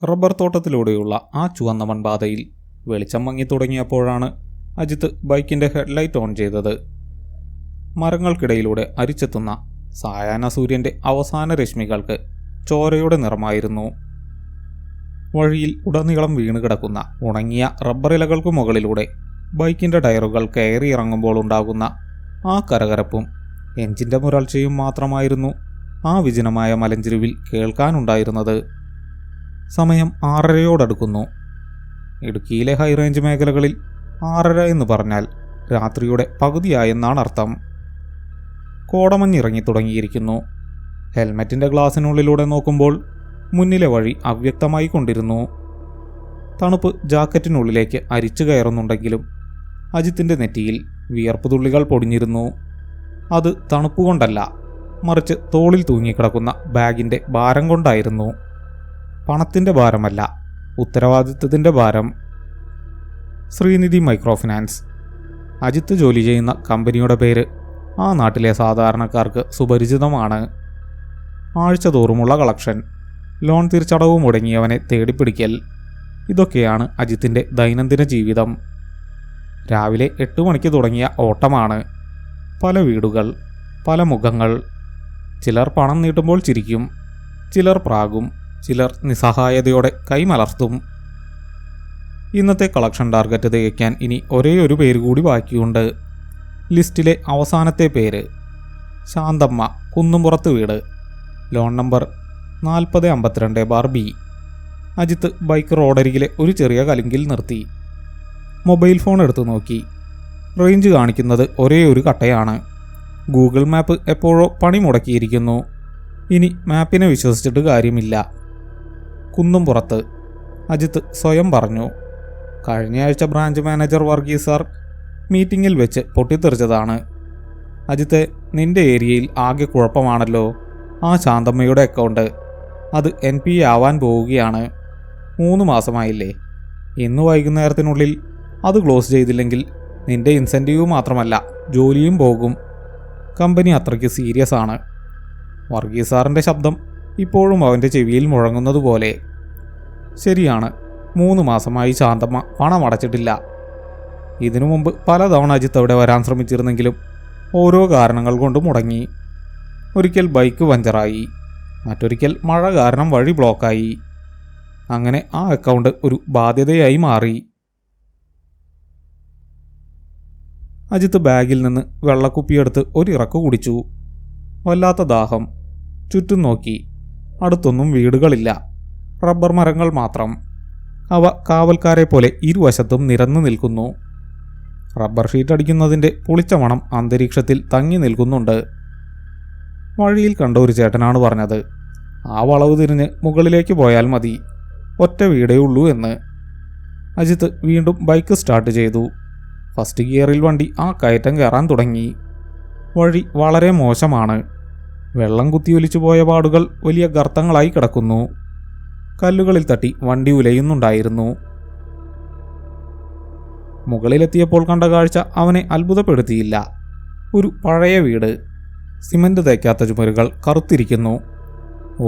Rubber തോട്ടത്തിലൂടെയുള്ള ആ ചുവന്ന മൺപാതയിൽ വെളിച്ചം മങ്ങി തുടങ്ങിയപ്പോഴാണ് അജിത്ത് ബൈക്കിൻ്റെ ഹെഡ്ലൈറ്റ് ഓൺ ചെയ്തത്. മരങ്ങൾക്കിടയിലൂടെ അരിച്ചെത്തുന്ന സായാഹ്ന സൂര്യൻ്റെ അവസാന രശ്മികൾക്ക് ചോരയുടെ നിറമായിരുന്നു. വഴിയിൽ ഉടനീളം വീണുകിടക്കുന്ന ഉണങ്ങിയ റബ്ബർ ഇലകൾക്ക് മുകളിലൂടെ ബൈക്കിൻ്റെ ടയറുകൾ കയറിയിറങ്ങുമ്പോൾ ഉണ്ടാകുന്ന ആ കരകരപ്പും എഞ്ചിൻ്റെ മുരൾച്ചയും മാത്രമായിരുന്നു ആ വിജനമായ മലഞ്ചെരുവിൽ കേൾക്കാനുണ്ടായിരുന്നത്. സമയം 6:30 ഇടുക്കിയിലെ ഹൈറേഞ്ച് മേഖലകളിൽ 6:30 എന്ന് പറഞ്ഞാൽ രാത്രിയുടെ പകുതിയായെന്നാണ് അർത്ഥം. കോടമഞ്ഞിറങ്ങി തുടങ്ങിയിരിക്കുന്നു. ഹെൽമറ്റിൻ്റെ ഗ്ലാസിനുള്ളിലൂടെ നോക്കുമ്പോൾ മുന്നിലെ വഴി അവ്യക്തമായി കൊണ്ടിരുന്നു. തണുപ്പ് ജാക്കറ്റിനുള്ളിലേക്ക് അരിച്ചു കയറുന്നുണ്ടെങ്കിലും അജിത്തിൻ്റെ നെറ്റിയിൽ വിയർപ്പ് തുള്ളികൾ പൊടിഞ്ഞിരുന്നു. അത് തണുപ്പുകൊണ്ടല്ല, മറിച്ച് തോളിൽ തൂങ്ങിക്കിടക്കുന്ന ബാഗിൻ്റെ ഭാരം കൊണ്ടായിരുന്നു. പണത്തിൻ്റെ ഭാരമല്ല, ഉത്തരവാദിത്വത്തിൻ്റെ ഭാരം. Srinidhi micro finance. അജിത്ത് ജോലി ചെയ്യുന്ന കമ്പനിയുടെ പേര് ആ നാട്ടിലെ സാധാരണക്കാർക്ക് സുപരിചിതമാണ്. ആഴ്ച തോറുമുള്ള കളക്ഷൻ, ലോൺ തിരിച്ചടവ് മുടങ്ങിയവനെ തേടിപ്പിടിക്കൽ, ഇതൊക്കെയാണ് അജിത്തിൻ്റെ ദൈനംദിന ജീവിതം. രാവിലെ 8 മണിക്ക് തുടങ്ങിയ ഓട്ടമാണ്. പല വീടുകൾ, പല മുഖങ്ങൾ. ചിലർ പണം നീട്ടുമ്പോൾ ചിരിക്കും, ചിലർ പ്രാകും, ചിലർ നിസ്സഹായതയോടെ കൈമലർത്തും. ഇന്നത്തെ കളക്ഷൻ ടാർഗറ്റ് തികയ്ക്കാൻ ഇനി ഒരേ ഒരു പേര് കൂടി ബാക്കിയുണ്ട്. ലിസ്റ്റിലെ അവസാനത്തെ പേര് ശാന്തമ്മ, കുന്നുംപുറത്ത് വീട്, loan number 4052/B. Ajith bike റോഡരികിലെ ഒരു ചെറിയ കലുങ്കിൽ നിർത്തി. മൊബൈൽ ഫോൺ എടുത്തു നോക്കി. റേഞ്ച് കാണിക്കുന്നത് ഒരേ ഒരു കട്ടയാണ്. ഗൂഗിൾ മാപ്പ് എപ്പോഴോ പണി മുടക്കിയിരിക്കുന്നു. ഇനി മാപ്പിനെ വിശ്വസിച്ചിട്ട് കാര്യമില്ല. കുന്നുംപുറത്ത്, അജിത്ത് സ്വയം പറഞ്ഞു. കഴിഞ്ഞയാഴ്ച ബ്രാഞ്ച് മാനേജർ വർഗീസ് സാർ മീറ്റിങ്ങിൽ വെച്ച് പൊട്ടിത്തെറിച്ചതാണ്. അജിത്തെ, നിന്റെ ഏരിയയിൽ ആകെ കുഴപ്പമാണല്ലോ. ആ ശാന്തമ്മയുടെ അക്കൗണ്ട്, അത് NPA ആവാൻ പോവുകയാണ്. 3 മാസമായില്ലേ. ഇന്ന് വൈകുന്നേരത്തിനുള്ളിൽ അത് ക്ലോസ് ചെയ്തില്ലെങ്കിൽ നിന്റെ ഇൻസെൻറ്റീവ് മാത്രമല്ല, ജോലിയും പോകും. കമ്പനി അത്രയ്ക്ക് സീരിയസ് ആണ്. വർഗീസ് സാറിൻ്റെ ശബ്ദം ഇപ്പോഴും അവൻ്റെ ചെവിയിൽ മുഴങ്ങുന്നതുപോലെ. ശരിയാണ്, 3 മാസമായി ശാന്തമ്മ പണം അടച്ചിട്ടില്ല. ഇതിനു മുമ്പ് പലതവണ അജിത്ത് അവിടെ വരാൻ ശ്രമിച്ചിരുന്നെങ്കിലും ഓരോ കാരണങ്ങൾ കൊണ്ട് മുടങ്ങി. ഒരിക്കൽ ബൈക്ക് പഞ്ചറായി, മറ്റൊരിക്കൽ മഴ കാരണം വഴി ബ്ലോക്കായി. അങ്ങനെ ആ അക്കൗണ്ട് ഒരു ബാധ്യതയായി മാറി. അജിത്ത് ബാഗിൽ നിന്ന് വെള്ളക്കുപ്പിയെടുത്ത് ഒരിറക്ക് കുടിച്ചു. വല്ലാത്ത ദാഹം. ചുറ്റും നോക്കി. അടുത്തൊന്നും വീടുകളില്ല, റബ്ബർ മരങ്ങൾ മാത്രം. അവ കാവൽക്കാരെ പോലെ ഇരുവശത്തും നിരന്നു നിൽക്കുന്നു. റബ്ബർ ഷീറ്റ് അടിക്കുന്നതിൻ്റെ പുളിച്ച മണം അന്തരീക്ഷത്തിൽ തങ്ങി നിൽക്കുന്നുണ്ട്. വഴിയിൽ കണ്ട ഒരു ചേട്ടനാണ് പറഞ്ഞത്, ആ വളവ് തിരിഞ്ഞ് മുകളിലേക്ക് പോയാൽ മതി, ഒറ്റ വീടേ ഉള്ളൂ എന്ന്. അജിത്ത് വീണ്ടും ബൈക്ക് സ്റ്റാർട്ട് ചെയ്തു. ഫസ്റ്റ് ഗിയറിൽ വണ്ടി ആ കയറ്റം കയറാൻ തുടങ്ങി. വഴി വളരെ മോശമാണ്. വെള്ളം കുത്തിയൊലിച്ചു പോയ പാടുകൾ വലിയ ഗർത്തങ്ങളായി കിടക്കുന്നു. കല്ലുകളിൽ തട്ടി വണ്ടി ഉലയുന്നുണ്ടായിരുന്നു. മുകളിലെത്തിയപ്പോൾ കണ്ട കാഴ്ച അവനെ അത്ഭുതപ്പെടുത്തിയില്ല. ഒരു പഴയ വീട്. സിമന്റ് തേക്കാത്ത ചുമരുകൾ കറുത്തിരിക്കുന്നു.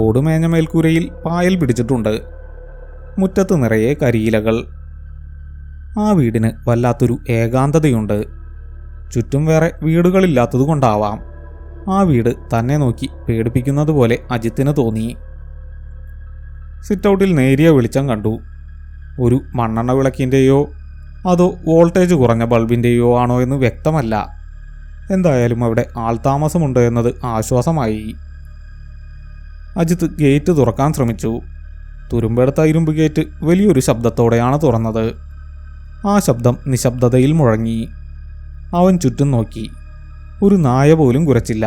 ഓടുമേഞ്ഞ മേൽക്കൂരയിൽ പായൽ പിടിച്ചിട്ടുണ്ട്. മുറ്റത്ത് നിറയെ കരിയിലകൾ. ആ വീടിന് വല്ലാത്തൊരു ഏകാന്തതയുണ്ട്. ചുറ്റും വേറെ വീടുകളില്ലാത്തതുകൊണ്ടാവാം ആ വീട് തന്നെ നോക്കി പേടിപ്പിക്കുന്നത് പോലെ അജിത്തിന് തോന്നി. സിറ്റൗട്ടിൽ നേരിയ വെളിച്ചം കണ്ടു. ഒരു മണ്ണെണ്ണ വിളക്കിൻ്റെയോ അതോ വോൾട്ടേജ് കുറഞ്ഞ ബൾബിൻ്റെയോ ആണോ എന്ന് വ്യക്തമല്ല. എന്തായാലും അവിടെ ആൾതാമസമുണ്ട് എന്നത് ആശ്വാസമായി. അജിത്ത് ഗേറ്റ് തുറക്കാൻ ശ്രമിച്ചു. തുരുമ്പെടുത്ത ഇരുമ്പ് ഗേറ്റ് വലിയൊരു ശബ്ദത്തോടെയാണ് തുറന്നത്. ആ ശബ്ദം നിശബ്ദതയിൽ മുഴങ്ങി. അവൻ ചുറ്റും നോക്കി. ഒരു നായ പോലും കുരച്ചില്ല.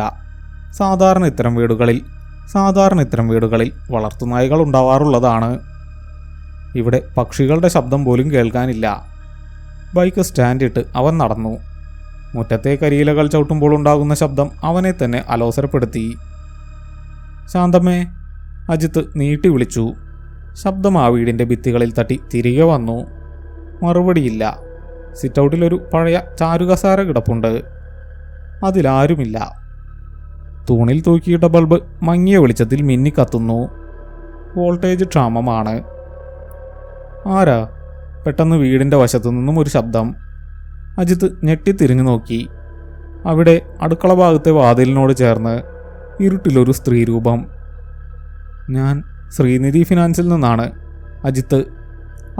സാധാരണ ഇത്തരം വീടുകളിൽ വളർത്തുനായകൾ ഉണ്ടാവാറുള്ളതാണ്. ഇവിടെ പക്ഷികളുടെ ശബ്ദം പോലും കേൾക്കാനില്ല. ബൈക്ക് സ്റ്റാൻഡിട്ട് അവൻ നടന്നു. മുറ്റത്തെ കരിയിലകൾ ചവിട്ടുമ്പോൾ ഉണ്ടാകുന്ന ശബ്ദം അവനെ തന്നെ അലോസരപ്പെടുത്തി. ശാന്തമ്മേ, അജിത്ത് നീട്ടി വിളിച്ചു. ശബ്ദം ആ വീടിൻ്റെ ഭിത്തികളിൽ തട്ടി തിരികെ വന്നു. മറുപടിയില്ല. സിറ്റൗട്ടിലൊരു പഴയ ചാരുകസാര കിടപ്പുണ്ട്. അതിലാരുമില്ല. തൂണിൽ തൂക്കിയിട്ട ബൾബ് മങ്ങിയ വെളിച്ചത്തിൽ മിന്നിക്കത്തുന്നു. വോൾട്ടേജ് ക്ഷാമമാണ്. ആരാ? പെട്ടെന്ന് വീടിൻ്റെ വശത്തു നിന്നും ഒരു ശബ്ദം. അജിത്ത് ഞെട്ടിത്തിരിഞ്ഞു നോക്കി. അവിടെ അടുക്കള ഭാഗത്തെ വാതിലിനോട് ചേർന്ന് ഇരുട്ടിലൊരു സ്ത്രീരൂപം. ഞാൻ ശ്രീനിധി ഫിനാൻസിൽ നിന്നാണ്, അജിത്ത്.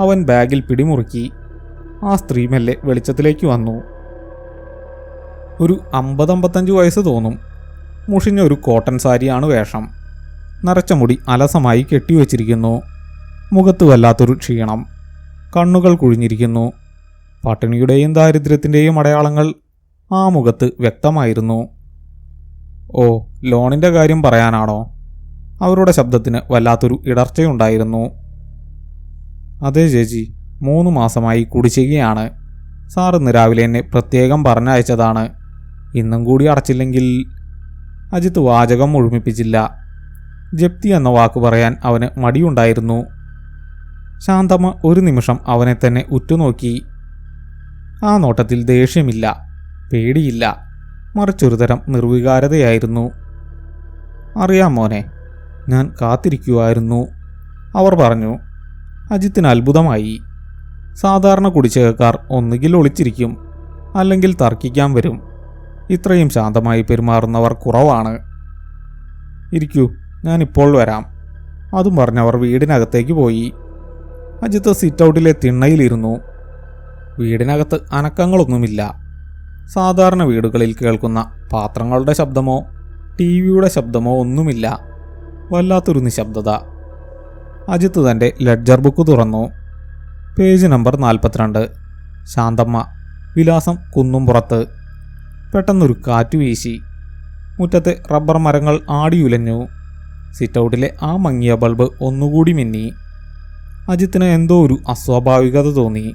അവൻ ബാഗിൽ പിടിമുറുക്കി. ആ സ്ത്രീ മെല്ലെ വെളിച്ചത്തിലേക്ക് വന്നു. ഒരു 50-55 വയസ്സ് തോന്നും. മുഷിഞ്ഞ ഒരു കോട്ടൺ സാരിയാണ് വേഷം. നരച്ച മുടി അലസമായി കെട്ടിവെച്ചിരിക്കുന്നു. മുഖത്ത് വല്ലാത്തൊരു ക്ഷീണം. കണ്ണുകൾ കുഴിഞ്ഞിരിക്കുന്നു. പട്ടിണിയുടെയും ദാരിദ്ര്യത്തിൻ്റെയും അടയാളങ്ങൾ ആ മുഖത്ത് വ്യക്തമായിരുന്നു. ഓ, ലോണിൻ്റെ കാര്യം പറയാനാണോ? അവരുടെ ശബ്ദത്തിന് വല്ലാത്തൊരു ഇടർച്ചയുണ്ടായിരുന്നു. അതെ ചേച്ചി, 3 മാസമായി കുടിശ്ശികയാണ്. സാർ ഇന്ന് രാവിലെ എന്നെ പ്രത്യേകം പറഞ്ഞയച്ചതാണ്. ഇന്നും കൂടി അടച്ചില്ലെങ്കിൽ. അജിത്ത് വാചകം മുഴുമിപ്പിച്ചില്ല. ജപ്തി എന്ന വാക്ക് പറയാൻ അവന് മടിയുണ്ടായിരുന്നു. ശാന്തമ്മ ഒരു നിമിഷം അവനെ തന്നെ ഉറ്റുനോക്കി. ആ നോട്ടത്തിൽ ദേഷ്യമില്ല, പേടിയില്ല, മറിച്ചൊരു തരം നിർവികാരതയായിരുന്നു. അറിയാം മോനെ, ഞാൻ കാത്തിരിക്കുമായിരുന്നു, അവർ പറഞ്ഞു. അജിത്തിന് അത്ഭുതമായി. സാധാരണ കുടിശ്ശികക്കാർ ഒന്നുകിൽ ഒളിച്ചിരിക്കും, അല്ലെങ്കിൽ തർക്കിക്കാൻ വരും. ഇത്രയും ശാന്തമായി പെരുമാറുന്നവർ കുറവാണ്. ഇരിക്കൂ, ഞാനിപ്പോൾ വരാം, അതും പറഞ്ഞവർ വീടിനകത്തേക്ക് പോയി. അജിത്ത് സിറ്റ് ഔട്ടിലെ തിണ്ണയിലിരുന്നു. വീടിനകത്ത് അനക്കങ്ങളൊന്നുമില്ല. സാധാരണ വീടുകളിൽ കേൾക്കുന്ന പാത്രങ്ങളുടെ ശബ്ദമോ ടിവിയുടെ ശബ്ദമോ ഒന്നുമില്ല. വല്ലാത്തൊരു നിശബ്ദത. അജിത്ത് തൻ്റെ ലെഡ്ജർ ബുക്ക് തുറന്നു. Page number 42. ശാന്തമ്മ, വിലാസം കുന്നുംപുറത്ത്. പെട്ടെന്നൊരു കാറ്റു വീശി. മുറ്റത്തെ റബ്ബർ മരങ്ങൾ ആടിയുലഞ്ഞു. സിറ്റൗട്ടിലെ ആ മങ്ങിയ ബൾബ് ഒന്നുകൂടി മിന്നി. അജിത്തിന് എന്തോ ഒരു അസ്വാഭാവികത തോന്നി.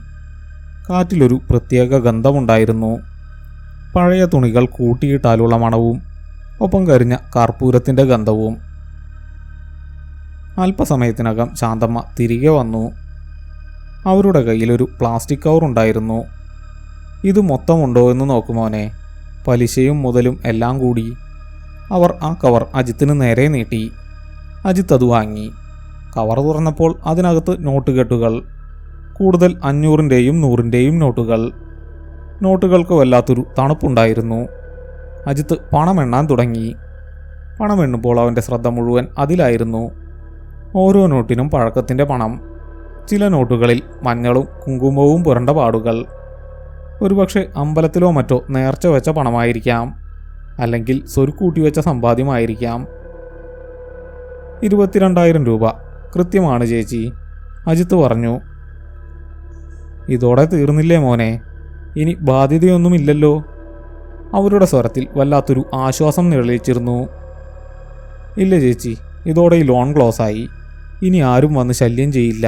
കാറ്റിലൊരു പ്രത്യേക ഗന്ധമുണ്ടായിരുന്നു. പഴയ തുണികൾ കൂട്ടിയിട്ടാലുള്ള മണവും ഒപ്പം കരിഞ്ഞ കർപ്പൂരത്തിൻ്റെ ഗന്ധവും. അല്പസമയത്തിനകം ശാന്തമ്മ തിരികെ വന്നു. അവരുടെ കയ്യിലൊരു പ്ലാസ്റ്റിക് കവർ ഉണ്ടായിരുന്നു. ഇത് മൊത്തമുണ്ടോ എന്ന് നോക്കുമോനെ, പലിശയും മുതലും എല്ലാം കൂടി. അവർ ആ കവർ അജിത്തിന് നേരെ നീട്ടി. അജിത്ത് അത് വാങ്ങി. കവർ തുറന്നപ്പോൾ അതിനകത്ത് നോട്ടുകെട്ടുകൾ. കൂടുതൽ 500-ൻ്റെയും 100-ൻ്റെയും നോട്ടുകൾ. നോട്ടുകൾക്ക് വല്ലാത്തൊരു തണുപ്പുണ്ടായിരുന്നു. അജിത്ത് പണമെണ്ണാൻ തുടങ്ങി. പണമെണ്ണുമ്പോൾ അവൻ്റെ ശ്രദ്ധ മുഴുവൻ അതിലായിരുന്നു. ഓരോ നോട്ടിനും പഴക്കത്തിൻ്റെ പണം. ചില നോട്ടുകളിൽ മഞ്ഞളും കുങ്കുമവും പുരണ്ട പാടുകൾ. ഒരുപക്ഷെ അമ്പലത്തിലോ മറ്റോ നേർച്ച വെച്ച പണമായിരിക്കാം, അല്ലെങ്കിൽ സ്വരുക്കൂട്ടി വെച്ച സമ്പാദ്യമായിരിക്കാം. 22,000 രൂപ കൃത്യമാണ് ചേച്ചി, അജിത്ത് പറഞ്ഞു. ഇതോടെ തീർന്നില്ലേ മോനെ? ഇനി ബാധ്യതയൊന്നുമില്ലല്ലോ? അവരുടെ സ്വരത്തിൽ വല്ലാത്തൊരു ആശ്വാസം നിഴലിച്ചിരുന്നു. ഇല്ല ചേച്ചി, ഇതോടെ ഈ ലോൺ ക്ലോസായി. ഇനി ആരും വന്ന് ശല്യം ചെയ്യില്ല.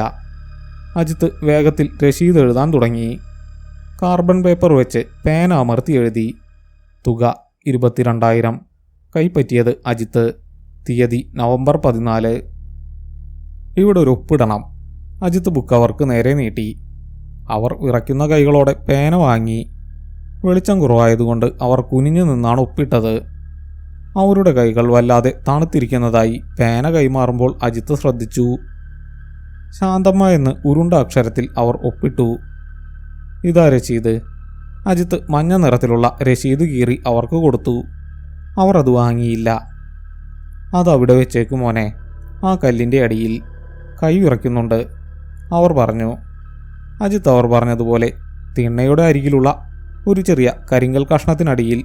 അജിത്ത് വേഗത്തിൽ രസീത് എഴുതാൻ തുടങ്ങി. കാർബൺ പേപ്പർ വെച്ച് പേന അമർത്തി എഴുതി. തുക 22,000. കൈപ്പറ്റിയത് അജിത്ത്. തീയതി നവംബർ 14. ഇവിടെ ഒരു ഒപ്പിടണം. അജിത്ത് ബുക്ക് അവർക്ക് നേരെ നീട്ടി. അവർ വിറയ്ക്കുന്ന കൈകളോടെ പേന വാങ്ങി. വെളിച്ചം കുറവായതുകൊണ്ട് അവർ കുനിഞ്ഞു നിന്നാണ് ഒപ്പിട്ടത്. അവരുടെ കൈകൾ വല്ലാതെ തണുത്തിരിക്കുന്നതായി പേന കൈമാറുമ്പോൾ അജിത്ത് ശ്രദ്ധിച്ചു. ശാന്തമ്മ എന്ന് ഉരുണ്ട അക്ഷരത്തിൽ അവർ ഒപ്പിട്ടു. ഇതാ രസീത്. അജിത്ത് മഞ്ഞ നിറത്തിലുള്ള രസീത് കീറി അവർക്ക് കൊടുത്തു. അവർ അത് വാങ്ങിയില്ല. അതവിടെ വെച്ചേക്കും മോനെ, ആ കല്ലിൻ്റെ അടിയിൽ. കൈ വിറയ്ക്കുന്നുണ്ട്, അവർ പറഞ്ഞു. അജിത്ത് അവർ പറഞ്ഞതുപോലെ തിണ്ണയുടെ അരികിലുള്ള ഒരു ചെറിയ കരിങ്കൽ കഷ്ണത്തിനടിയിൽ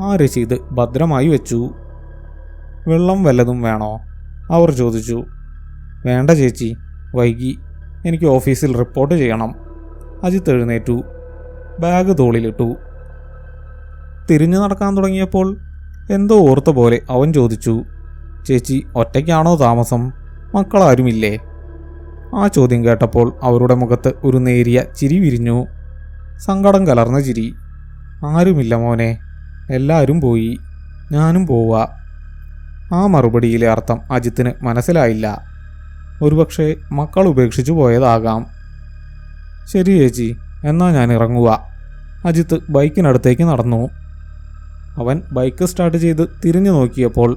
ആ രസീത് ഭദ്രമായി വെച്ചു. വെള്ളം വല്ലതും വേണോ? അവർ ചോദിച്ചു. വേണ്ട ചേച്ചി, വൈകി. എനിക്ക് ഓഫീസിൽ റിപ്പോർട്ട് ചെയ്യണം. അജിത്ത് എഴുന്നേറ്റു. ബാഗ് തോളിലിട്ടു. തിരിഞ്ഞു നടക്കാൻ തുടങ്ങിയപ്പോൾ എന്തോ ഓർത്ത പോലെ അവൻ ചോദിച്ചു. ചേച്ചി ഒറ്റയ്ക്കാണോ താമസം? മക്കളാരുമില്ലേ? ആ ചോദ്യം കേട്ടപ്പോൾ അവരുടെ മുഖത്ത് ഒരു നേരിയ ചിരി വിരിഞ്ഞു. സങ്കടം കലർന്ന ചിരി. ആരുമില്ല മോനെ, എല്ലാവരും പോയി. ഞാനും പോവാ. ആ മറുപടിയിലെ അർത്ഥം അജിത്തിന് മനസ്സിലായില്ല. ഒരുപക്ഷെ മക്കൾ ഉപേക്ഷിച്ചു പോയതാകാം. ശരി ചേച്ചി, എന്നാ ഞാൻ ഇറങ്ങുക. അജിത്ത് ബൈക്കിനടുത്തേക്ക് നടന്നു. അവൻ ബൈക്ക് സ്റ്റാർട്ട് ചെയ്ത് തിരിഞ്ഞു നോക്കിയപ്പോൾ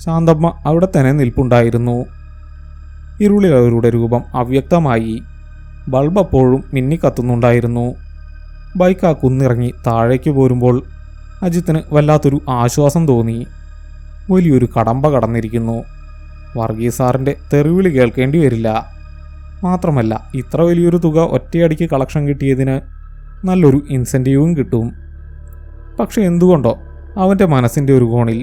ശാന്തമ്മ അവിടെ തന്നെ നിൽപ്പുണ്ടായിരുന്നു. ഇരുളിൽ അവരുടെ രൂപം അവ്യക്തമായി. ബൾബ് അപ്പോഴും മിന്നിക്കത്തുന്നുണ്ടായിരുന്നു. ബൈക്ക് ആ കുന്നിറങ്ങി താഴേക്ക് പോരുമ്പോൾ അജിത്തിന് വല്ലാത്തൊരു ആശ്വാസം തോന്നി. വലിയൊരു കടമ്പ കടന്നിരിക്കുന്നു. വർഗീസ് സാറിൻ്റെ തെറിവിളി കേൾക്കേണ്ടി വരില്ല. മാത്രമല്ല ഇത്ര വലിയൊരു തുക ഒറ്റയടിക്ക് കളക്ഷൻ കിട്ടിയതിന് നല്ലൊരു ഇൻസെൻറ്റീവും കിട്ടും. പക്ഷെ എന്തുകൊണ്ടോ അവൻ്റെ മനസ്സിൻ്റെ ഒരു കോണിൽ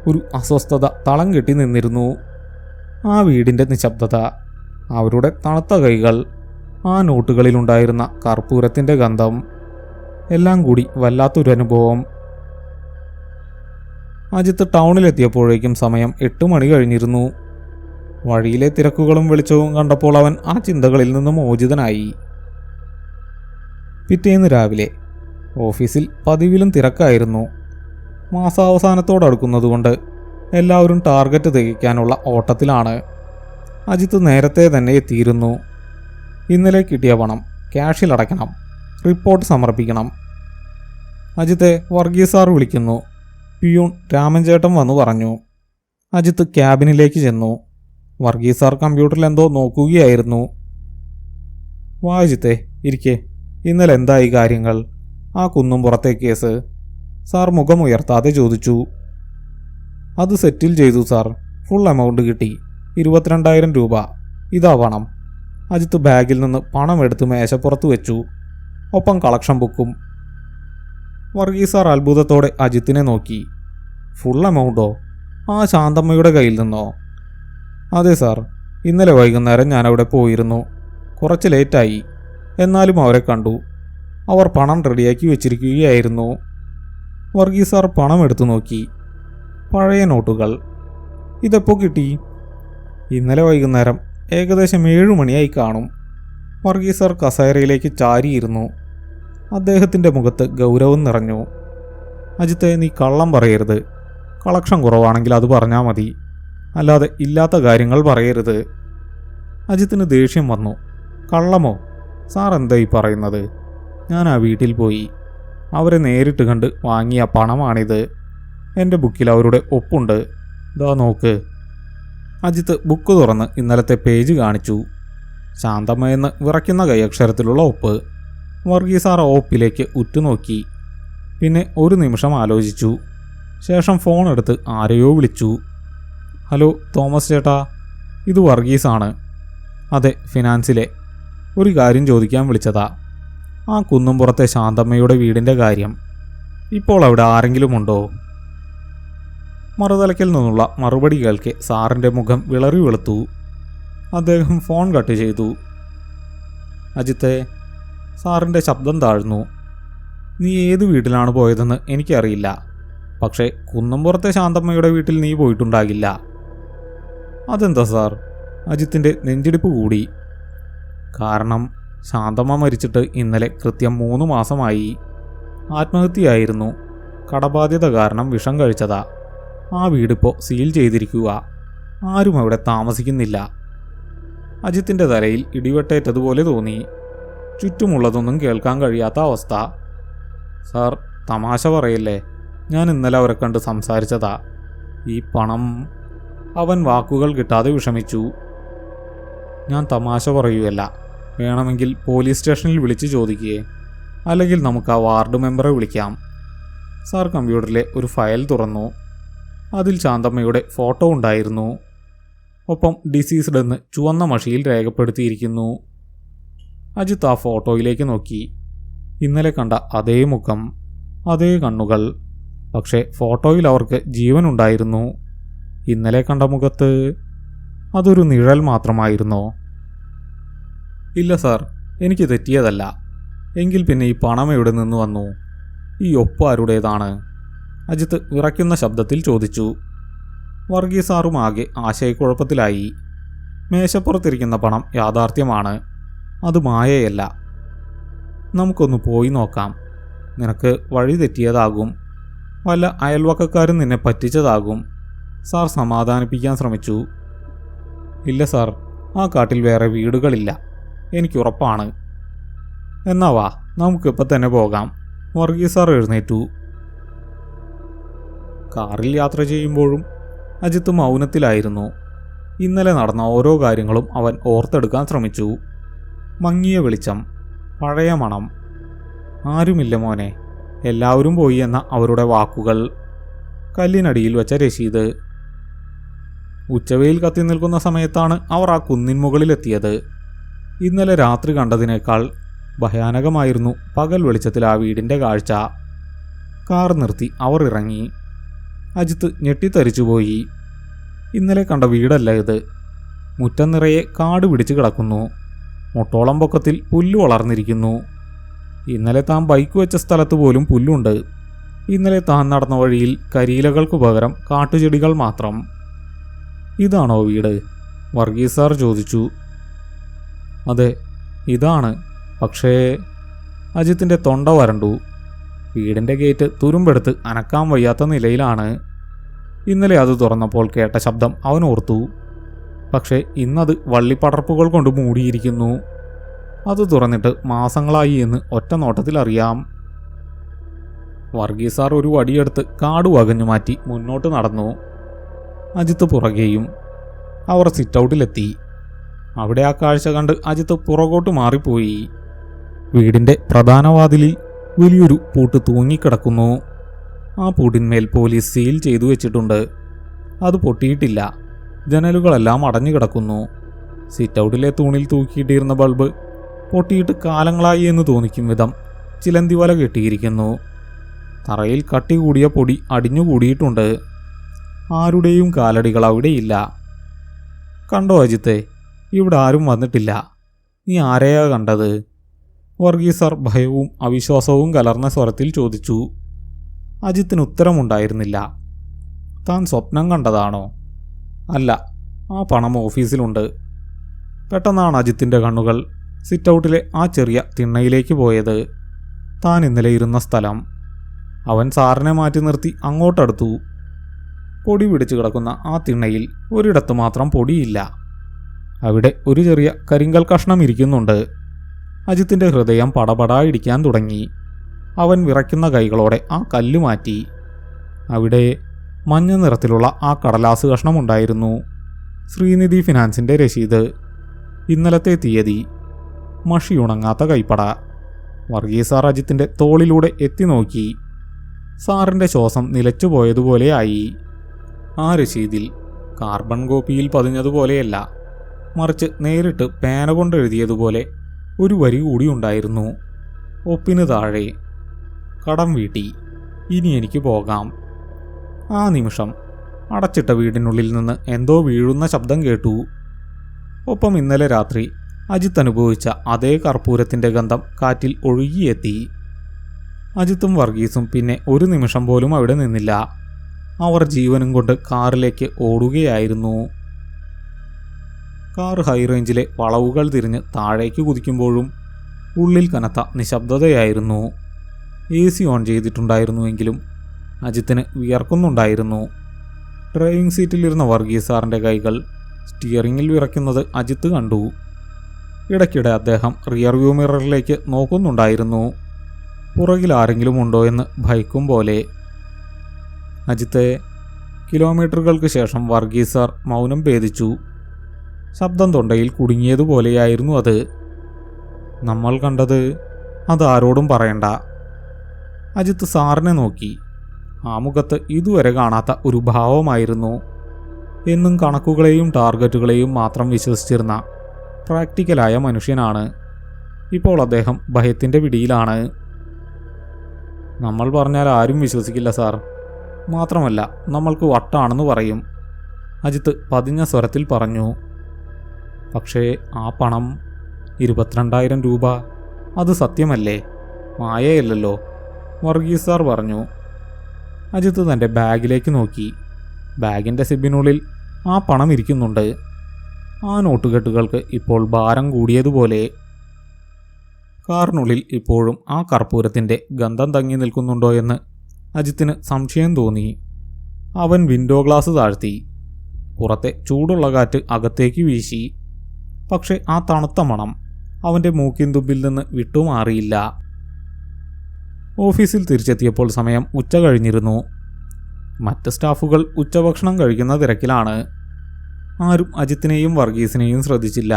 ഒരു അസ്വസ്ഥത തളം കെട്ടി നിന്നിരുന്നു. ആ വീടിൻ്റെ നിശബ്ദത, അവരുടെ തണുത്ത കൈകൾ, ആ നോട്ടുകളിലുണ്ടായിരുന്ന കർപ്പൂരത്തിൻ്റെ ഗന്ധം, എല്ലാം കൂടി വല്ലാത്തൊരു അനുഭവം. അജിത്ത് ടൗണിലെത്തിയപ്പോഴേക്കും സമയം 8 മണി കഴിഞ്ഞിരുന്നു. വഴിയിലെ തിരക്കുകളും വെളിച്ചവും കണ്ടപ്പോൾ അവൻ ആ ചിന്തകളിൽ നിന്നും മോചിതനായി. പിറ്റേന്ന് രാവിലെ ഓഫീസിൽ പതിവിലും തിരക്കായിരുന്നു. മാസാവസാനത്തോടടുക്കുന്നതുകൊണ്ട് എല്ലാവരും ടാർഗറ്റ് തികയ്ക്കാനുള്ള ഓട്ടത്തിലാണ്. അജിത്ത് നേരത്തെ തന്നെ എത്തിയിരുന്നു. ഇന്നലെ കിട്ടിയ പണം ക്യാഷിൽ അടയ്ക്കണം, റിപ്പോർട്ട് സമർപ്പിക്കണം. അജിത്തെ വർഗീസ് സാർ വിളിക്കുന്നു. പിയൂൺ രാമൻ ചേട്ടൻ വന്നു പറഞ്ഞു. അജിത്ത് ക്യാബിനിലേക്ക് ചെന്നു. വർഗീസ് സാർ കമ്പ്യൂട്ടറിൽ എന്തോ നോക്കുകയായിരുന്നു. വാ അജിത്തെ, ഇരിക്കെ. ഇന്നലെ എന്തായി കാര്യങ്ങൾ? ആ കുന്നും പുറത്തെ കേസ്? സാർ മുഖമുയർത്താതെ ചോദിച്ചു. അത് സെറ്റിൽ ചെയ്തു സാർ. ഫുൾ എമൗണ്ട് കിട്ടി. 22,000 രൂപ. ഇതാ പണം. അജിത്ത് ബാഗിൽ നിന്ന് പണം എടുത്ത് മേശപ്പുറത്ത് വെച്ചു. ഒപ്പം കളക്ഷൻ ബുക്കും. വർഗീസ് സാർ അത്ഭുതത്തോടെ അജിത്തിനെ നോക്കി. ഫുൾ എമൗണ്ടോ? ആ ശാന്തമ്മയുടെ കയ്യിൽ നിന്നോ? അതെ സാർ. ഇന്നലെ വൈകുന്നേരം ഞാനവിടെ പോയിരുന്നു. കുറച്ച് ലേറ്റായി. എന്നാലും അവരെ കണ്ടു. അവർ പണം റെഡിയാക്കി വെച്ചിരിക്കുകയായിരുന്നു. വർഗീസ് സാർ പണം എടുത്തു നോക്കി. പഴയ നോട്ടുകൾ. ഇതെപ്പോൾ കിട്ടി? ഇന്നലെ വൈകുന്നേരം ഏകദേശം 7 മണിയായി കാണും. വർഗീസ് സാർ കസേരയിലേക്ക് ചാരിയിരുന്നു. അദ്ദേഹത്തിൻ്റെ മുഖത്ത് ഗൗരവം നിറഞ്ഞു. അജിത്തെ, നീ കള്ളം പറയരുത്. കളക്ഷൻ കുറവാണെങ്കിൽ അത് പറഞ്ഞാൽ മതി, അല്ലാതെ ഇല്ലാത്ത കാര്യങ്ങൾ പറയരുത്. അജിത്തിന് ദേഷ്യം വന്നു. കള്ളമോ? സാർ എന്തായി പറയുന്നത്? ഞാൻ ആ വീട്ടിൽ പോയി. അവരെ നേരിട്ട് കണ്ട് വാങ്ങിയ പണമാണിത്. എൻ്റെ ബുക്കിൽ അവരുടെ ഒപ്പുണ്ട്. ദാ നോക്ക്. അജിത്ത് ബുക്ക് തുറന്ന് ഇന്നലത്തെ പേജ് കാണിച്ചു. ശാന്തമ്മയെന്ന് വിറയ്ക്കുന്ന കൈയക്ഷരത്തിലുള്ള ഒപ്പ്. വർഗീസ് സാർ ഒപ്പിലേക്ക് ഉറ്റുനോക്കി. പിന്നെ ഒരു നിമിഷം ആലോചിച്ചു. ശേഷം ഫോൺ എടുത്ത് ആരെയോ വിളിച്ചു. ഹലോ തോമസ് ചേട്ടാ, ഇത് വർഗീസാണ്. അതെ, ഫിനാൻസിലെ. ഒരു കാര്യം ചോദിക്കാൻ വിളിച്ചതാ. ആ കുന്നുംപുറത്തെ ശാന്തമ്മയുടെ വീടിൻ്റെ കാര്യം. ഇപ്പോൾ അവിടെ ആരെങ്കിലും ഉണ്ടോ? മറുതലയ്ക്കൽ നിന്നുള്ള മറുപടി കേൾക്കെ സാറിൻ്റെ മുഖം വിളറി വെളുത്തു. അദ്ദേഹം ഫോൺ കട്ട് ചെയ്തു. അജിത്തെ, സാറിൻ്റെ ശബ്ദം താഴ്ന്നു. നീ ഏത് വീട്ടിലാണ് പോയതെന്ന് എനിക്കറിയില്ല. പക്ഷേ കുന്നുംപുറത്തെ ശാന്തമ്മയുടെ വീട്ടിൽ നീ പോയിട്ടുണ്ടാകില്ല. അതെന്താ സാർ? അജിത്തിൻ്റെ നെഞ്ചിടിപ്പ് കൂടി. കാരണം ശാന്തമ്മ മരിച്ചിട്ട് ഇന്നലെ കൃത്യം 3 മാസമായി. ആത്മഹത്യയായിരുന്നു. കടബാധ്യത കാരണം വിഷം കഴിച്ചതാ. ആ വീടിപ്പോൾ സീൽ ചെയ്തിരിക്കുക. ആരും അവിടെ താമസിക്കുന്നില്ല. അജിത്തിൻ്റെ തലയിൽ ഇടിവെട്ടേറ്റതുപോലെ തോന്നി. ചുറ്റുമുള്ളതൊന്നും കേൾക്കാൻ കഴിയാത്ത അവസ്ഥ. സാർ, തമാശ പറയല്ലേ. ഞാൻ ഇന്നലെ അവരെ കണ്ട് സംസാരിച്ചതാ. ഈ പണം... അവൻ വാക്കുകൾ കിട്ടാതെ വിഷമിച്ചു. ഞാൻ തമാശ പറയുകയല്ല. വേണമെങ്കിൽ പോലീസ് സ്റ്റേഷനിൽ വിളിച്ച് ചോദിക്കുകയെ, അല്ലെങ്കിൽ നമുക്ക് ആ വാർഡ് മെമ്പറെ വിളിക്കാം. സാർ കമ്പ്യൂട്ടറിലെ ഒരു ഫയൽ തുറന്നു. അതിൽ ശാന്തമ്മയുടെ ഫോട്ടോ ഉണ്ടായിരുന്നു. ഒപ്പം ഡിസീസ്ഡ് എന്ന് ചുവന്ന മഷിയിൽ രേഖപ്പെടുത്തിയിരിക്കുന്നു. അജിത്ത് ആ ഫോട്ടോയിലേക്ക് നോക്കി. ഇന്നലെ കണ്ട അതേ മുഖം, അതേ കണ്ണുകൾ. പക്ഷേ ഫോട്ടോയിൽ അവർക്ക് ജീവനുണ്ടായിരുന്നു. ഇന്നലെ കണ്ട മുഖത്ത് അതൊരു നിഴൽ മാത്രമായിരുന്നോ? ഇല്ല സാർ, എനിക്ക് തെറ്റിയതല്ല. എങ്കിൽ പിന്നെ ഈ പണം എവിടെ നിന്ന് വന്നു? ഈ ഒപ്പ് ആരുടേതാണ്? അജിത്ത് വിറയ്ക്കുന്ന ശബ്ദത്തിൽ ചോദിച്ചു. വർഗീസ് സാറും ആകെ ആശയക്കുഴപ്പത്തിലായി. മേശപ്പുറത്തിരിക്കുന്ന പണം യാഥാർത്ഥ്യമാണ്. അത് മായയല്ല. നമുക്കൊന്ന് പോയി നോക്കാം. നിനക്ക് വഴി തെറ്റിയതാകും. വല്ല അയൽവക്കക്കാരും നിന്നെ പറ്റിച്ചതാകും. സാർ സമാധാനിപ്പിക്കാൻ ശ്രമിച്ചു. ഇല്ല സാർ, ആ കാട്ടിൽ വേറെ വീടുകളില്ല. എനിക്കുറപ്പാണ്. എന്നാ വാ, നമുക്കിപ്പോൾ തന്നെ പോകാം. വർഗീസ് സാർ എഴുന്നേറ്റു. കാറിൽ യാത്ര ചെയ്യുമ്പോഴും അജിത്ത് മൗനത്തിലായിരുന്നു. ഇന്നലെ നടന്ന ഓരോ കാര്യങ്ങളും അവൻ ഓർത്തെടുക്കാൻ ശ്രമിച്ചു. മങ്ങിയ വെളിച്ചം, പഴയ മണം. ആരുമില്ല മോനെ, എല്ലാവരും പോയി എന്ന അവരുടെ വാക്കുകൾ. കല്ലിനടിയിൽ വെച്ച രശീത്. ഉച്ചവെയിൽ കത്തി നിൽക്കുന്ന സമയത്താണ് അവർ ആ കുന്നിൻ മുകളിലെത്തിയത്. ഇന്നലെ രാത്രി കണ്ടതിനേക്കാൾ ഭയാനകമായിരുന്നു പകൽ വെളിച്ചത്തിൽ ആ വീടിൻ്റെ കാഴ്ച. കാർ നിർത്തി അവർ ഇറങ്ങി. അജിത്ത് ഞെട്ടിത്തരിച്ചുപോയി. ഇന്നലെ കണ്ട വീടല്ല ഇത്. മുറ്റം നിറയെ കാട് പിടിച്ച് കിടക്കുന്നു. മുട്ടോളം പൊക്കത്തിൽ പുല്ല് വളർന്നിരിക്കുന്നു. ഇന്നലെ താൻ ബൈക്ക് വെച്ച സ്ഥലത്ത് പോലും പുല്ലുണ്ട്. ഇന്നലെ താൻ നടന്ന വഴിയിൽ കരിയിലകൾക്ക് പകരം കാട്ടുചെടികൾ മാത്രം. ഇതാണോ വീട്? വർഗീസ് സാർ ചോദിച്ചു. അതെ, ഇതാണ്. പക്ഷേ അജിത്തിൻ്റെ തൊണ്ട വരണ്ടു. വീടിൻ്റെ ഗേറ്റ് തുരുമ്പെടുത്ത് അനക്കാൻ വയ്യാത്ത നിലയിലാണ്. ഇന്നലെ അത് തുറന്നപ്പോൾ കേട്ട ശബ്ദം അവൻ ഓർത്തു. പക്ഷേ ഇന്നത് വള്ളിപ്പടർപ്പുകൾ കൊണ്ട് മൂടിയിരിക്കുന്നു. അത് തുറന്നിട്ട് മാസങ്ങളായി എന്ന് ഒറ്റ നോട്ടത്തിൽ അറിയാം. വർഗീസ് സാർ ഒരു വടിയെടുത്ത് കാട് വകഞ്ഞു മാറ്റി മുന്നോട്ട് നടന്നു. അജിത്ത് പുറകെയും. അവർ സിറ്റൗട്ടിലെത്തി. അവിടെ ആ കാഴ്ച കണ്ട് അജിത്ത് പുറകോട്ട് മാറിപ്പോയി. വീടിൻ്റെ പ്രധാന വാതിലിൽ വലിയൊരു പൂട്ട് തൂങ്ങിക്കിടക്കുന്നു. ആ പൂട്ടിന്മേൽ പോലീസ് സീൽ ചെയ്തു വെച്ചിട്ടുണ്ട്. അത് പൊട്ടിയിട്ടില്ല. ജനലുകളെല്ലാം അടഞ്ഞു കിടക്കുന്നു. സിറ്റൗട്ടിലെ തൂണിൽ തൂക്കിയിട്ടിരുന്ന ബൾബ് പൊട്ടിയിട്ട് കാലങ്ങളായി എന്ന് തോന്നിക്കും വിധം ചിലന്തി വല കെട്ടിയിരിക്കുന്നു. തറയിൽ കട്ടി കൂടിയ പൊടി അടിഞ്ഞുകൂടിയിട്ടുണ്ട്. ആരുടെയും കാലടികൾ അവിടെയില്ല. കണ്ടോ അജിത്തെ, ഇവിടെ ആരും വന്നിട്ടില്ല. നീ ആരെയാ കണ്ടത്? വർഗീസ് സാർ ഭയവും അവിശ്വാസവും കലർന്ന സ്വരത്തിൽ ചോദിച്ചു. അജിത്തിന് ഉത്തരമുണ്ടായിരുന്നില്ല. താൻ സ്വപ്നം കണ്ടതാണോ? അല്ല, ആ പണം ഓഫീസിലുണ്ട്. പെട്ടെന്നാണ് അജിത്തിൻ്റെ കണ്ണുകൾ സിറ്റൗട്ടിലെ ആ ചെറിയ തിണ്ണയിലേക്ക് പോയത്. താൻ ഇന്നലെ ഇരുന്ന സ്ഥലം. അവൻ സാറിനെ മാറ്റി നിർത്തി അങ്ങോട്ടടുത്തു. പൊടി പിടിച്ചു കിടക്കുന്ന ആ തിണ്ണയിൽ ഒരിടത്ത് മാത്രം പൊടിയില്ല. അവിടെ ഒരു ചെറിയ കരിങ്കൽ കഷ്ണം ഇരിക്കുന്നുണ്ട്. അജിത്തിൻ്റെ ഹൃദയം പടപടാ ഇടിക്കാൻ തുടങ്ങി. അവൻ വിറയ്ക്കുന്ന കൈകളോടെ ആ കല്ല് മാറ്റി. അവിടെ മഞ്ഞ നിറത്തിലുള്ള ആ കടലാസ് കഷ്ണമുണ്ടായിരുന്നു. ശ്രീനിധി ഫിനാൻസിൻ്റെ രശീത്. ഇന്നലത്തെ തീയതി. മഷിയുണങ്ങാത്ത കൈപ്പട. വർഗീസ് സാർ അജിത്തിൻ്റെ തോളിലൂടെ എത്തി നോക്കി. സാറിൻ്റെ ശ്വാസം നിലച്ചുപോയതുപോലെയായി. ആ രശീതിൽ കാർബൺ കോപ്പിയിൽ പതിഞ്ഞതുപോലെയല്ല, മറിച്ച് നേരിട്ട് പേന കൊണ്ടെഴുതിയതുപോലെ ഒരു വരി കൂടി ഉണ്ടായിരുന്നു. ഒപ്പിന് താഴെ, കടം വീട്ടി, ഇനി എനിക്ക് പോകാം. ആ നിമിഷം അടച്ചിട്ട വീടിനുള്ളിൽ നിന്ന് എന്തോ വീഴുന്ന ശബ്ദം കേട്ടു. ഒപ്പം ഇന്നലെ രാത്രി അജിത്ത് അനുഭവിച്ച അതേ കർപ്പൂരത്തിൻ്റെ ഗന്ധം കാറ്റിൽ ഒഴുകിയെത്തി. അജിത്തും വർഗീസും പിന്നെ ഒരു നിമിഷം പോലും അവിടെ നിന്നില്ല. അവർ ജീവനും കൊണ്ട് കാറിലേക്ക് ഓടുകയായിരുന്നു. കാർ ഹൈറേഞ്ചിലെ വളവുകൾ തിരിഞ്ഞ് താഴേക്ക് കുതിക്കുമ്പോഴും ഉള്ളിൽ കനത്ത നിശബ്ദതയായിരുന്നു. AC ഓൺ ചെയ്തിട്ടുണ്ടായിരുന്നുവെങ്കിലും അജിത്തിന് വിയർക്കുന്നുണ്ടായിരുന്നു. ഡ്രൈവിംഗ് സീറ്റിലിരുന്ന വർഗീസ് സാറിൻ്റെ കൈകൾ സ്റ്റിയറിങ്ങിൽ വിറയ്ക്കുന്നത് അജിത്ത് കണ്ടു. ഇടയ്ക്കിടെ അദ്ദേഹം റിയർവ്യൂ മിററിലേക്ക് നോക്കുന്നുണ്ടായിരുന്നു. പുറകിൽ ആരെങ്കിലും ഉണ്ടോ എന്ന് ഭയക്കും പോലെ. അജിത്തെ, കിലോമീറ്ററുകൾക്ക് ശേഷം വർഗീസ് സാർ മൗനം ഭേദിച്ചു. ശബ്ദം തൊണ്ടയിൽ കുടുങ്ങിയതുപോലെയായിരുന്നു അത്. നമ്മൾ കണ്ടത് അതാരോടും പറയണ്ട. അജിത്ത് സാറിനെ നോക്കി. ആ മുഖത്ത് ഇതുവരെ കാണാത്ത ഒരു ഭാവമായിരുന്നു. എന്നും കണക്കുകളെയും ടാർഗറ്റുകളെയും മാത്രം വിശ്വസിച്ചിരുന്ന പ്രാക്ടിക്കലായ മനുഷ്യനാണ്. ഇപ്പോൾ അദ്ദേഹം ഭയത്തിൻ്റെ പിടിയിലാണ്. നമ്മൾ പറഞ്ഞാൽ ആരും വിശ്വസിക്കില്ല സാർ. മാത്രമല്ല നമ്മൾക്ക് വട്ടാണെന്ന് പറയും, അജിത്ത് പതിഞ്ഞ സ്വരത്തിൽ പറഞ്ഞു. പക്ഷേ ആ പണം 22,000 രൂപ, അത് സത്യമല്ലേ, മായയല്ലല്ലോ, വർഗീസ് സാർ പറഞ്ഞു. അജിത്ത് തൻ്റെ ബാഗിലേക്ക് നോക്കി. ബാഗിൻ്റെ സിബിനുള്ളിൽ ആ പണം ഇരിക്കുന്നുണ്ട്. ആ നോട്ടുകെട്ടുകൾക്ക് ഇപ്പോൾ ഭാരം കൂടിയതുപോലെ. കാറിനുള്ളിൽ ഇപ്പോഴും ആ കർപ്പൂരത്തിൻ്റെ ഗന്ധം തങ്ങി നിൽക്കുന്നുണ്ടോ എന്ന് അജിത്തിന് സംശയം തോന്നി. അവൻ വിൻഡോ ഗ്ലാസ് താഴ്ത്തി. പുറത്തെ ചൂടുള്ള കാറ്റ് അകത്തേക്ക് വീശി. പക്ഷെ ആ തണുത്ത മണം അവൻ്റെ മൂക്കിൻ തുമ്പിൽ നിന്ന് വിട്ടുമാറിയില്ല. ഓഫീസിൽ തിരിച്ചെത്തിയപ്പോൾ സമയം ഉച്ച കഴിഞ്ഞിരുന്നു. മറ്റ് സ്റ്റാഫുകൾ ഉച്ചഭക്ഷണം കഴിക്കുന്ന തിരക്കിലാണ്. ആരും അജിത്തിനെയും വർഗീസിനെയും ശ്രദ്ധിച്ചില്ല.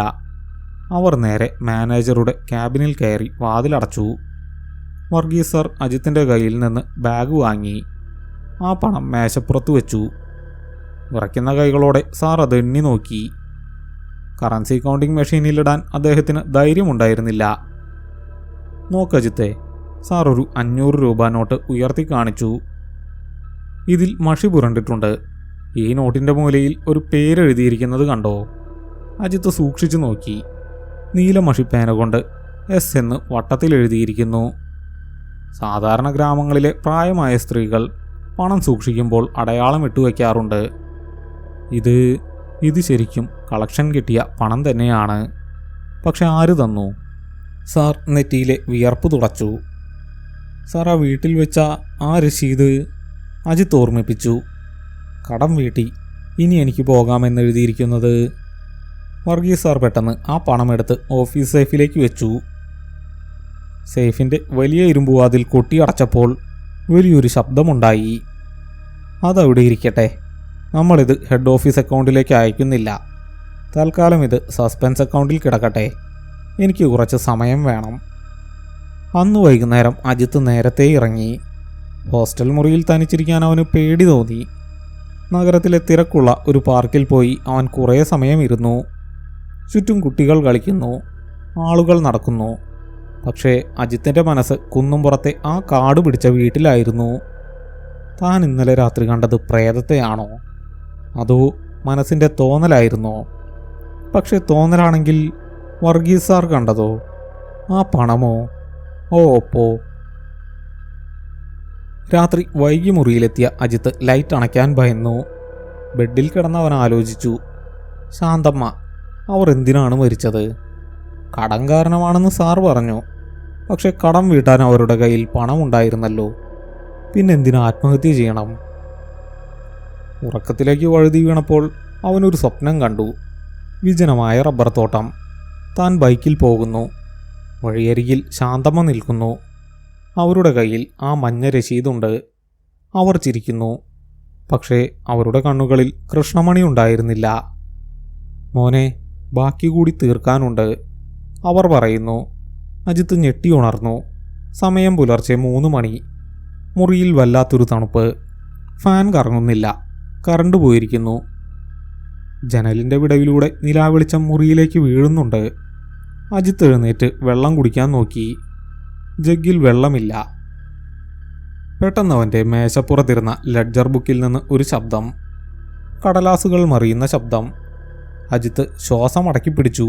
അവർ നേരെ മാനേജറുടെ ക്യാബിനിൽ കയറി വാതിലടച്ചു. വർഗീസ് സർ അജിത്തിൻ്റെ കയ്യിൽ നിന്ന് ബാഗ് വാങ്ങി ആ പണം മേശപ്പുറത്ത് വെച്ചു. വിറയ്ക്കുന്ന കൈകളോടെ സാർ അത് എണ്ണി നോക്കി. കറൻസി കൗണ്ടിംഗ് മെഷീനിലിടാൻ അദ്ദേഹത്തിന് ധൈര്യമുണ്ടായിരുന്നില്ല. നോക്കജിത്തെ, സാർ ഒരു 500 രൂപ നോട്ട് ഉയർത്തി കാണിച്ചു. ഇതിൽ മഷി പുരണ്ടിട്ടുണ്ട്. ഈ നോട്ടിൻ്റെ മൂലയിൽ ഒരു പേരെഴുതിയിരിക്കുന്നത് കണ്ടോ? അജിത്ത് സൂക്ഷിച്ചു നോക്കി. നീല മഷിപ്പേന കൊണ്ട് എസ് എന്ന് വട്ടത്തിൽ എഴുതിയിരിക്കുന്നു. സാധാരണ ഗ്രാമങ്ങളിലെ പ്രായമായ സ്ത്രീകൾ പണം സൂക്ഷിക്കുമ്പോൾ അടയാളം ഇട്ടുവയ്ക്കാറുണ്ട്. ഇത് ശരിക്കും കളക്ഷൻ കിട്ടിയ പണം തന്നെയാണ്. പക്ഷെ ആര് തന്നു? സാർ നെറ്റിയിലെ വിയർപ്പ് തുടച്ചു. സാർ ആ വീട്ടിൽ വെച്ച ആ രശീത് അജിത്ത് ഓർമ്മിപ്പിച്ചു. കടം വീട്ടി, ഇനി എനിക്ക് പോകാമെന്നെഴുതിയിരിക്കുന്നത്. വർഗീസ് സാർ പെട്ടെന്ന് ആ പണമെടുത്ത് ഓഫീസ് സേഫിലേക്ക് വെച്ചു. സേഫിൻ്റെ വലിയ ഇരുമ്പുവാതിൽ കൊട്ടിയടച്ചപ്പോൾ വലിയൊരു ശബ്ദമുണ്ടായി. അതവിടെ ഇരിക്കട്ടെ, നമ്മളിത് ഹെഡ് ഓഫീസ് അക്കൗണ്ടിലേക്ക് അയക്കുന്നില്ല. തൽക്കാലം ഇത് സസ്പെൻസ് അക്കൗണ്ടിൽ കിടക്കട്ടെ. എനിക്ക് കുറച്ച് സമയം വേണം. അന്ന് വൈകുന്നേരം അജിത്ത് നേരത്തെ ഇറങ്ങി. ഹോസ്റ്റൽ മുറിയിൽ തനിച്ചിരിക്കാൻ അവന് പേടി തോന്നി. നഗരത്തിലെ തിരക്കുള്ള ഒരു പാർക്കിൽ പോയി അവൻ കുറേ സമയം ഇരുന്നു. ചുറ്റും കുട്ടികൾ കളിക്കുന്നു, ആളുകൾ നടക്കുന്നു. പക്ഷേ അജിത്തിൻ്റെ മനസ്സ് കുന്നുംപുറത്തെ ആ കാട് പിടിച്ച വീട്ടിലായിരുന്നു. താൻ ഇന്നലെ രാത്രി കണ്ടത് പ്രേതത്തെയാണോ, അതോ മനസ്സിൻ്റെ തോന്നലായിരുന്നോ? പക്ഷെ തോന്നലാണെങ്കിൽ വർഗീസ് സാർ കണ്ടതോ? ആ പണമോ? ഓപ്പോ. രാത്രി വൈകി മുറിയിലെത്തിയ അജിത്ത് ലൈറ്റ് അണയ്ക്കാൻ ഭയന്നു. ബെഡിൽ കിടന്നവൻ ആലോചിച്ചു. ശാന്തമ്മ, അവർ എന്തിനാണ് മരിച്ചത്? കടം കാരണമാണെന്ന് സാർ പറഞ്ഞു. പക്ഷെ കടം വീട്ടാൻ അവരുടെ കയ്യിൽ പണമുണ്ടായിരുന്നല്ലോ. പിന്നെന്തിനാ ആത്മഹത്യ ചെയ്യണം? ഉറക്കത്തിലേക്ക് വഴുതി വീണപ്പോൾ അവനൊരു സ്വപ്നം കണ്ടു. വിജനമായ റബ്ബർ തോട്ടം. താൻ ബൈക്കിൽ പോകുന്നു. വഴിയരികിൽ ശാന്തമ്മ നിൽക്കുന്നു. അവരുടെ കയ്യിൽ ആ മഞ്ഞ രശീതുണ്ട്. അവർ ചിരിക്കുന്നു. പക്ഷേ അവരുടെ കണ്ണുകളിൽ കൃഷ്ണമണി ഉണ്ടായിരുന്നില്ല. മോനെ, ബാക്കി കൂടി തീർക്കാനുണ്ട്, അവർ പറയുന്നു. അജിത്ത് ഞെട്ടി ഉണർന്നു. സമയം പുലർച്ചെ 3 മണി. മുറിയിൽ വല്ലാത്തൊരു തണുപ്പ്. ഫാൻ കറങ്ങുന്നില്ല. കറണ്ട് പോയിരിക്കുന്നു. ജനലിൻ്റെ വിടവിലൂടെ നിലാവെളിച്ചം മുറിയിലേക്ക് വീഴുന്നുണ്ട്. അജിത്ത് എഴുന്നേറ്റ് വെള്ളം കുടിക്കാൻ നോക്കി. ജഗ്ഗിൽ വെള്ളമില്ല. പെട്ടെന്ന് അവൻ്റെ മേശപ്പുറത്തിരുന്ന ലെഡ്ജർ ബുക്കിൽ നിന്ന് ഒരു ശബ്ദം. കടലാസുകൾ മറിയുന്ന ശബ്ദം. അജിത്ത് ശ്വാസം അടക്കി പിടിച്ചു.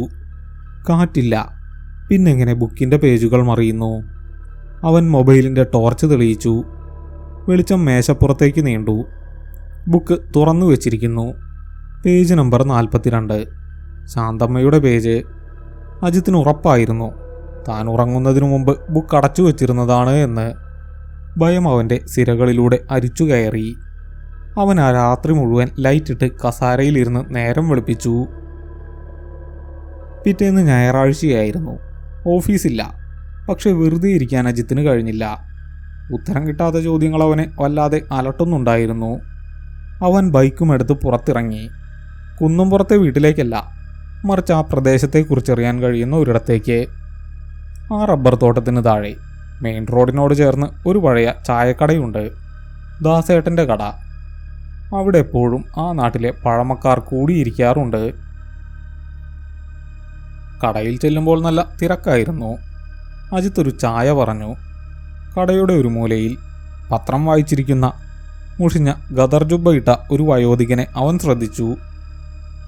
കാറ്റില്ല. പിന്നെങ്ങനെ ബുക്കിൻ്റെ പേജുകൾ മറിയുന്നു? അവൻ മൊബൈലിൻ്റെ ടോർച്ച് തെളിയിച്ചു. വെളിച്ചം മേശപ്പുറത്തേക്ക് നീണ്ടു. ബുക്ക് തുറന്നു വെച്ചിരിക്കുന്നു. Page number 42. ശാന്തമ്മയുടെ പേജ്. അജിത്തിന് ഉറപ്പായിരുന്നു താൻ ഉറങ്ങുന്നതിനു മുമ്പ് ബുക്ക് അടച്ചു വച്ചിരുന്നതാണ് എന്ന്. ഭയം അവൻ്റെ സിരകളിലൂടെ അരിച്ചു കയറി. അവൻ ആ രാത്രി മുഴുവൻ ലൈറ്റിട്ട് കസാരയിലിരുന്ന് നേരം വെളുപ്പിച്ചു. പിറ്റേന്ന് ഞായറാഴ്ചയായിരുന്നു. ഓഫീസില്ല. പക്ഷെ വെറുതെ ഇരിക്കാൻ അജിത്തിന് കഴിഞ്ഞില്ല. ഉത്തരം കിട്ടാത്ത ചോദ്യങ്ങൾ അവനെ വല്ലാതെ അലട്ടുന്നുണ്ടായിരുന്നു. അവൻ ബൈക്കുമെടുത്ത് പുറത്തിറങ്ങി. കുന്നുംപുറത്തെ വീട്ടിലേക്കല്ല, മറിച്ച് ആ പ്രദേശത്തെക്കുറിച്ചറിയാൻ കഴിയുന്ന ഒരിടത്തേക്ക്. ആ റബ്ബർ തോട്ടത്തിന് താഴെ മെയിൻ റോഡിനോട് ചേർന്ന് ഒരു പഴയ ചായക്കടയുണ്ട്. ദാസേട്ടൻ്റെ കട. അവിടെ എപ്പോഴും ആ നാട്ടിലെ പഴമക്കാർ കൂടിയിരിക്കാറുണ്ട്. കടയിൽ ചെല്ലുമ്പോൾ നല്ല തിരക്കായിരുന്നു. അജിത്ത് ഒരു ചായ പറഞ്ഞു. കടയുടെ ഒരു മൂലയിൽ പത്രം വായിച്ചിരിക്കുന്ന മുഷിഞ്ഞ ഗദർ ജുബ്ബ ഇട്ട ഒരു വയോധികനെ അവൻ ശ്രദ്ധിച്ചു.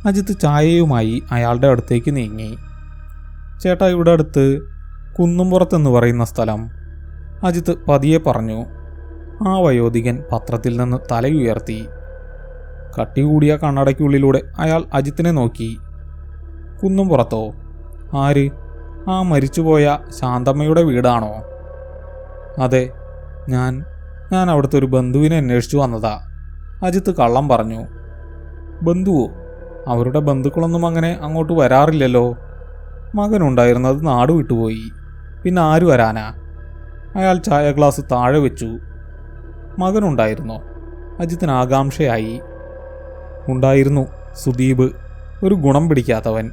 അജിത്ത് ചായയുമായി അയാളുടെ അടുത്തേക്ക് നീങ്ങി. ചേട്ടാ, ഇവിടെ അടുത്ത് കുന്നുംപുറത്തെന്ന് പറയുന്ന സ്ഥലം, അജിത്ത് പതിയെ പറഞ്ഞു. ആ വയോധികൻ പത്രത്തിൽ നിന്ന് തലയുയർത്തി. കട്ടി കൂടിയ കണ്ണടയ്ക്കുള്ളിലൂടെ അയാൾ അജിത്തിനെ നോക്കി. കുന്നുംപുറത്തോ? ആര്? ആ മരിച്ചുപോയ ശാന്തമ്മയുടെ വീടാണോ? അതെ, ഞാൻ അവിടുത്തെ ഒരു ബന്ധുവിനെ അന്വേഷിച്ചു വന്നതാ. അജിത്ത് കള്ളം പറഞ്ഞു. ബന്ധുവോ? അവരുടെ ബന്ധുക്കളൊന്നും അങ്ങനെ അങ്ങോട്ട് വരാറില്ലല്ലോ. മകനുണ്ടായിരുന്നത് നാട് വിട്ടുപോയി. പിന്നെ ആര് വരാനാ? അയാൾ ചായ ഗ്ലാസ് താഴെ വെച്ചു. മകനുണ്ടായിരുന്നോ? അജിത്തിന് ആകാംക്ഷയായി. ഉണ്ടായിരുന്നു, സുദീപ്. ഒരു ഗുണം പിടിക്കാത്തവൻ.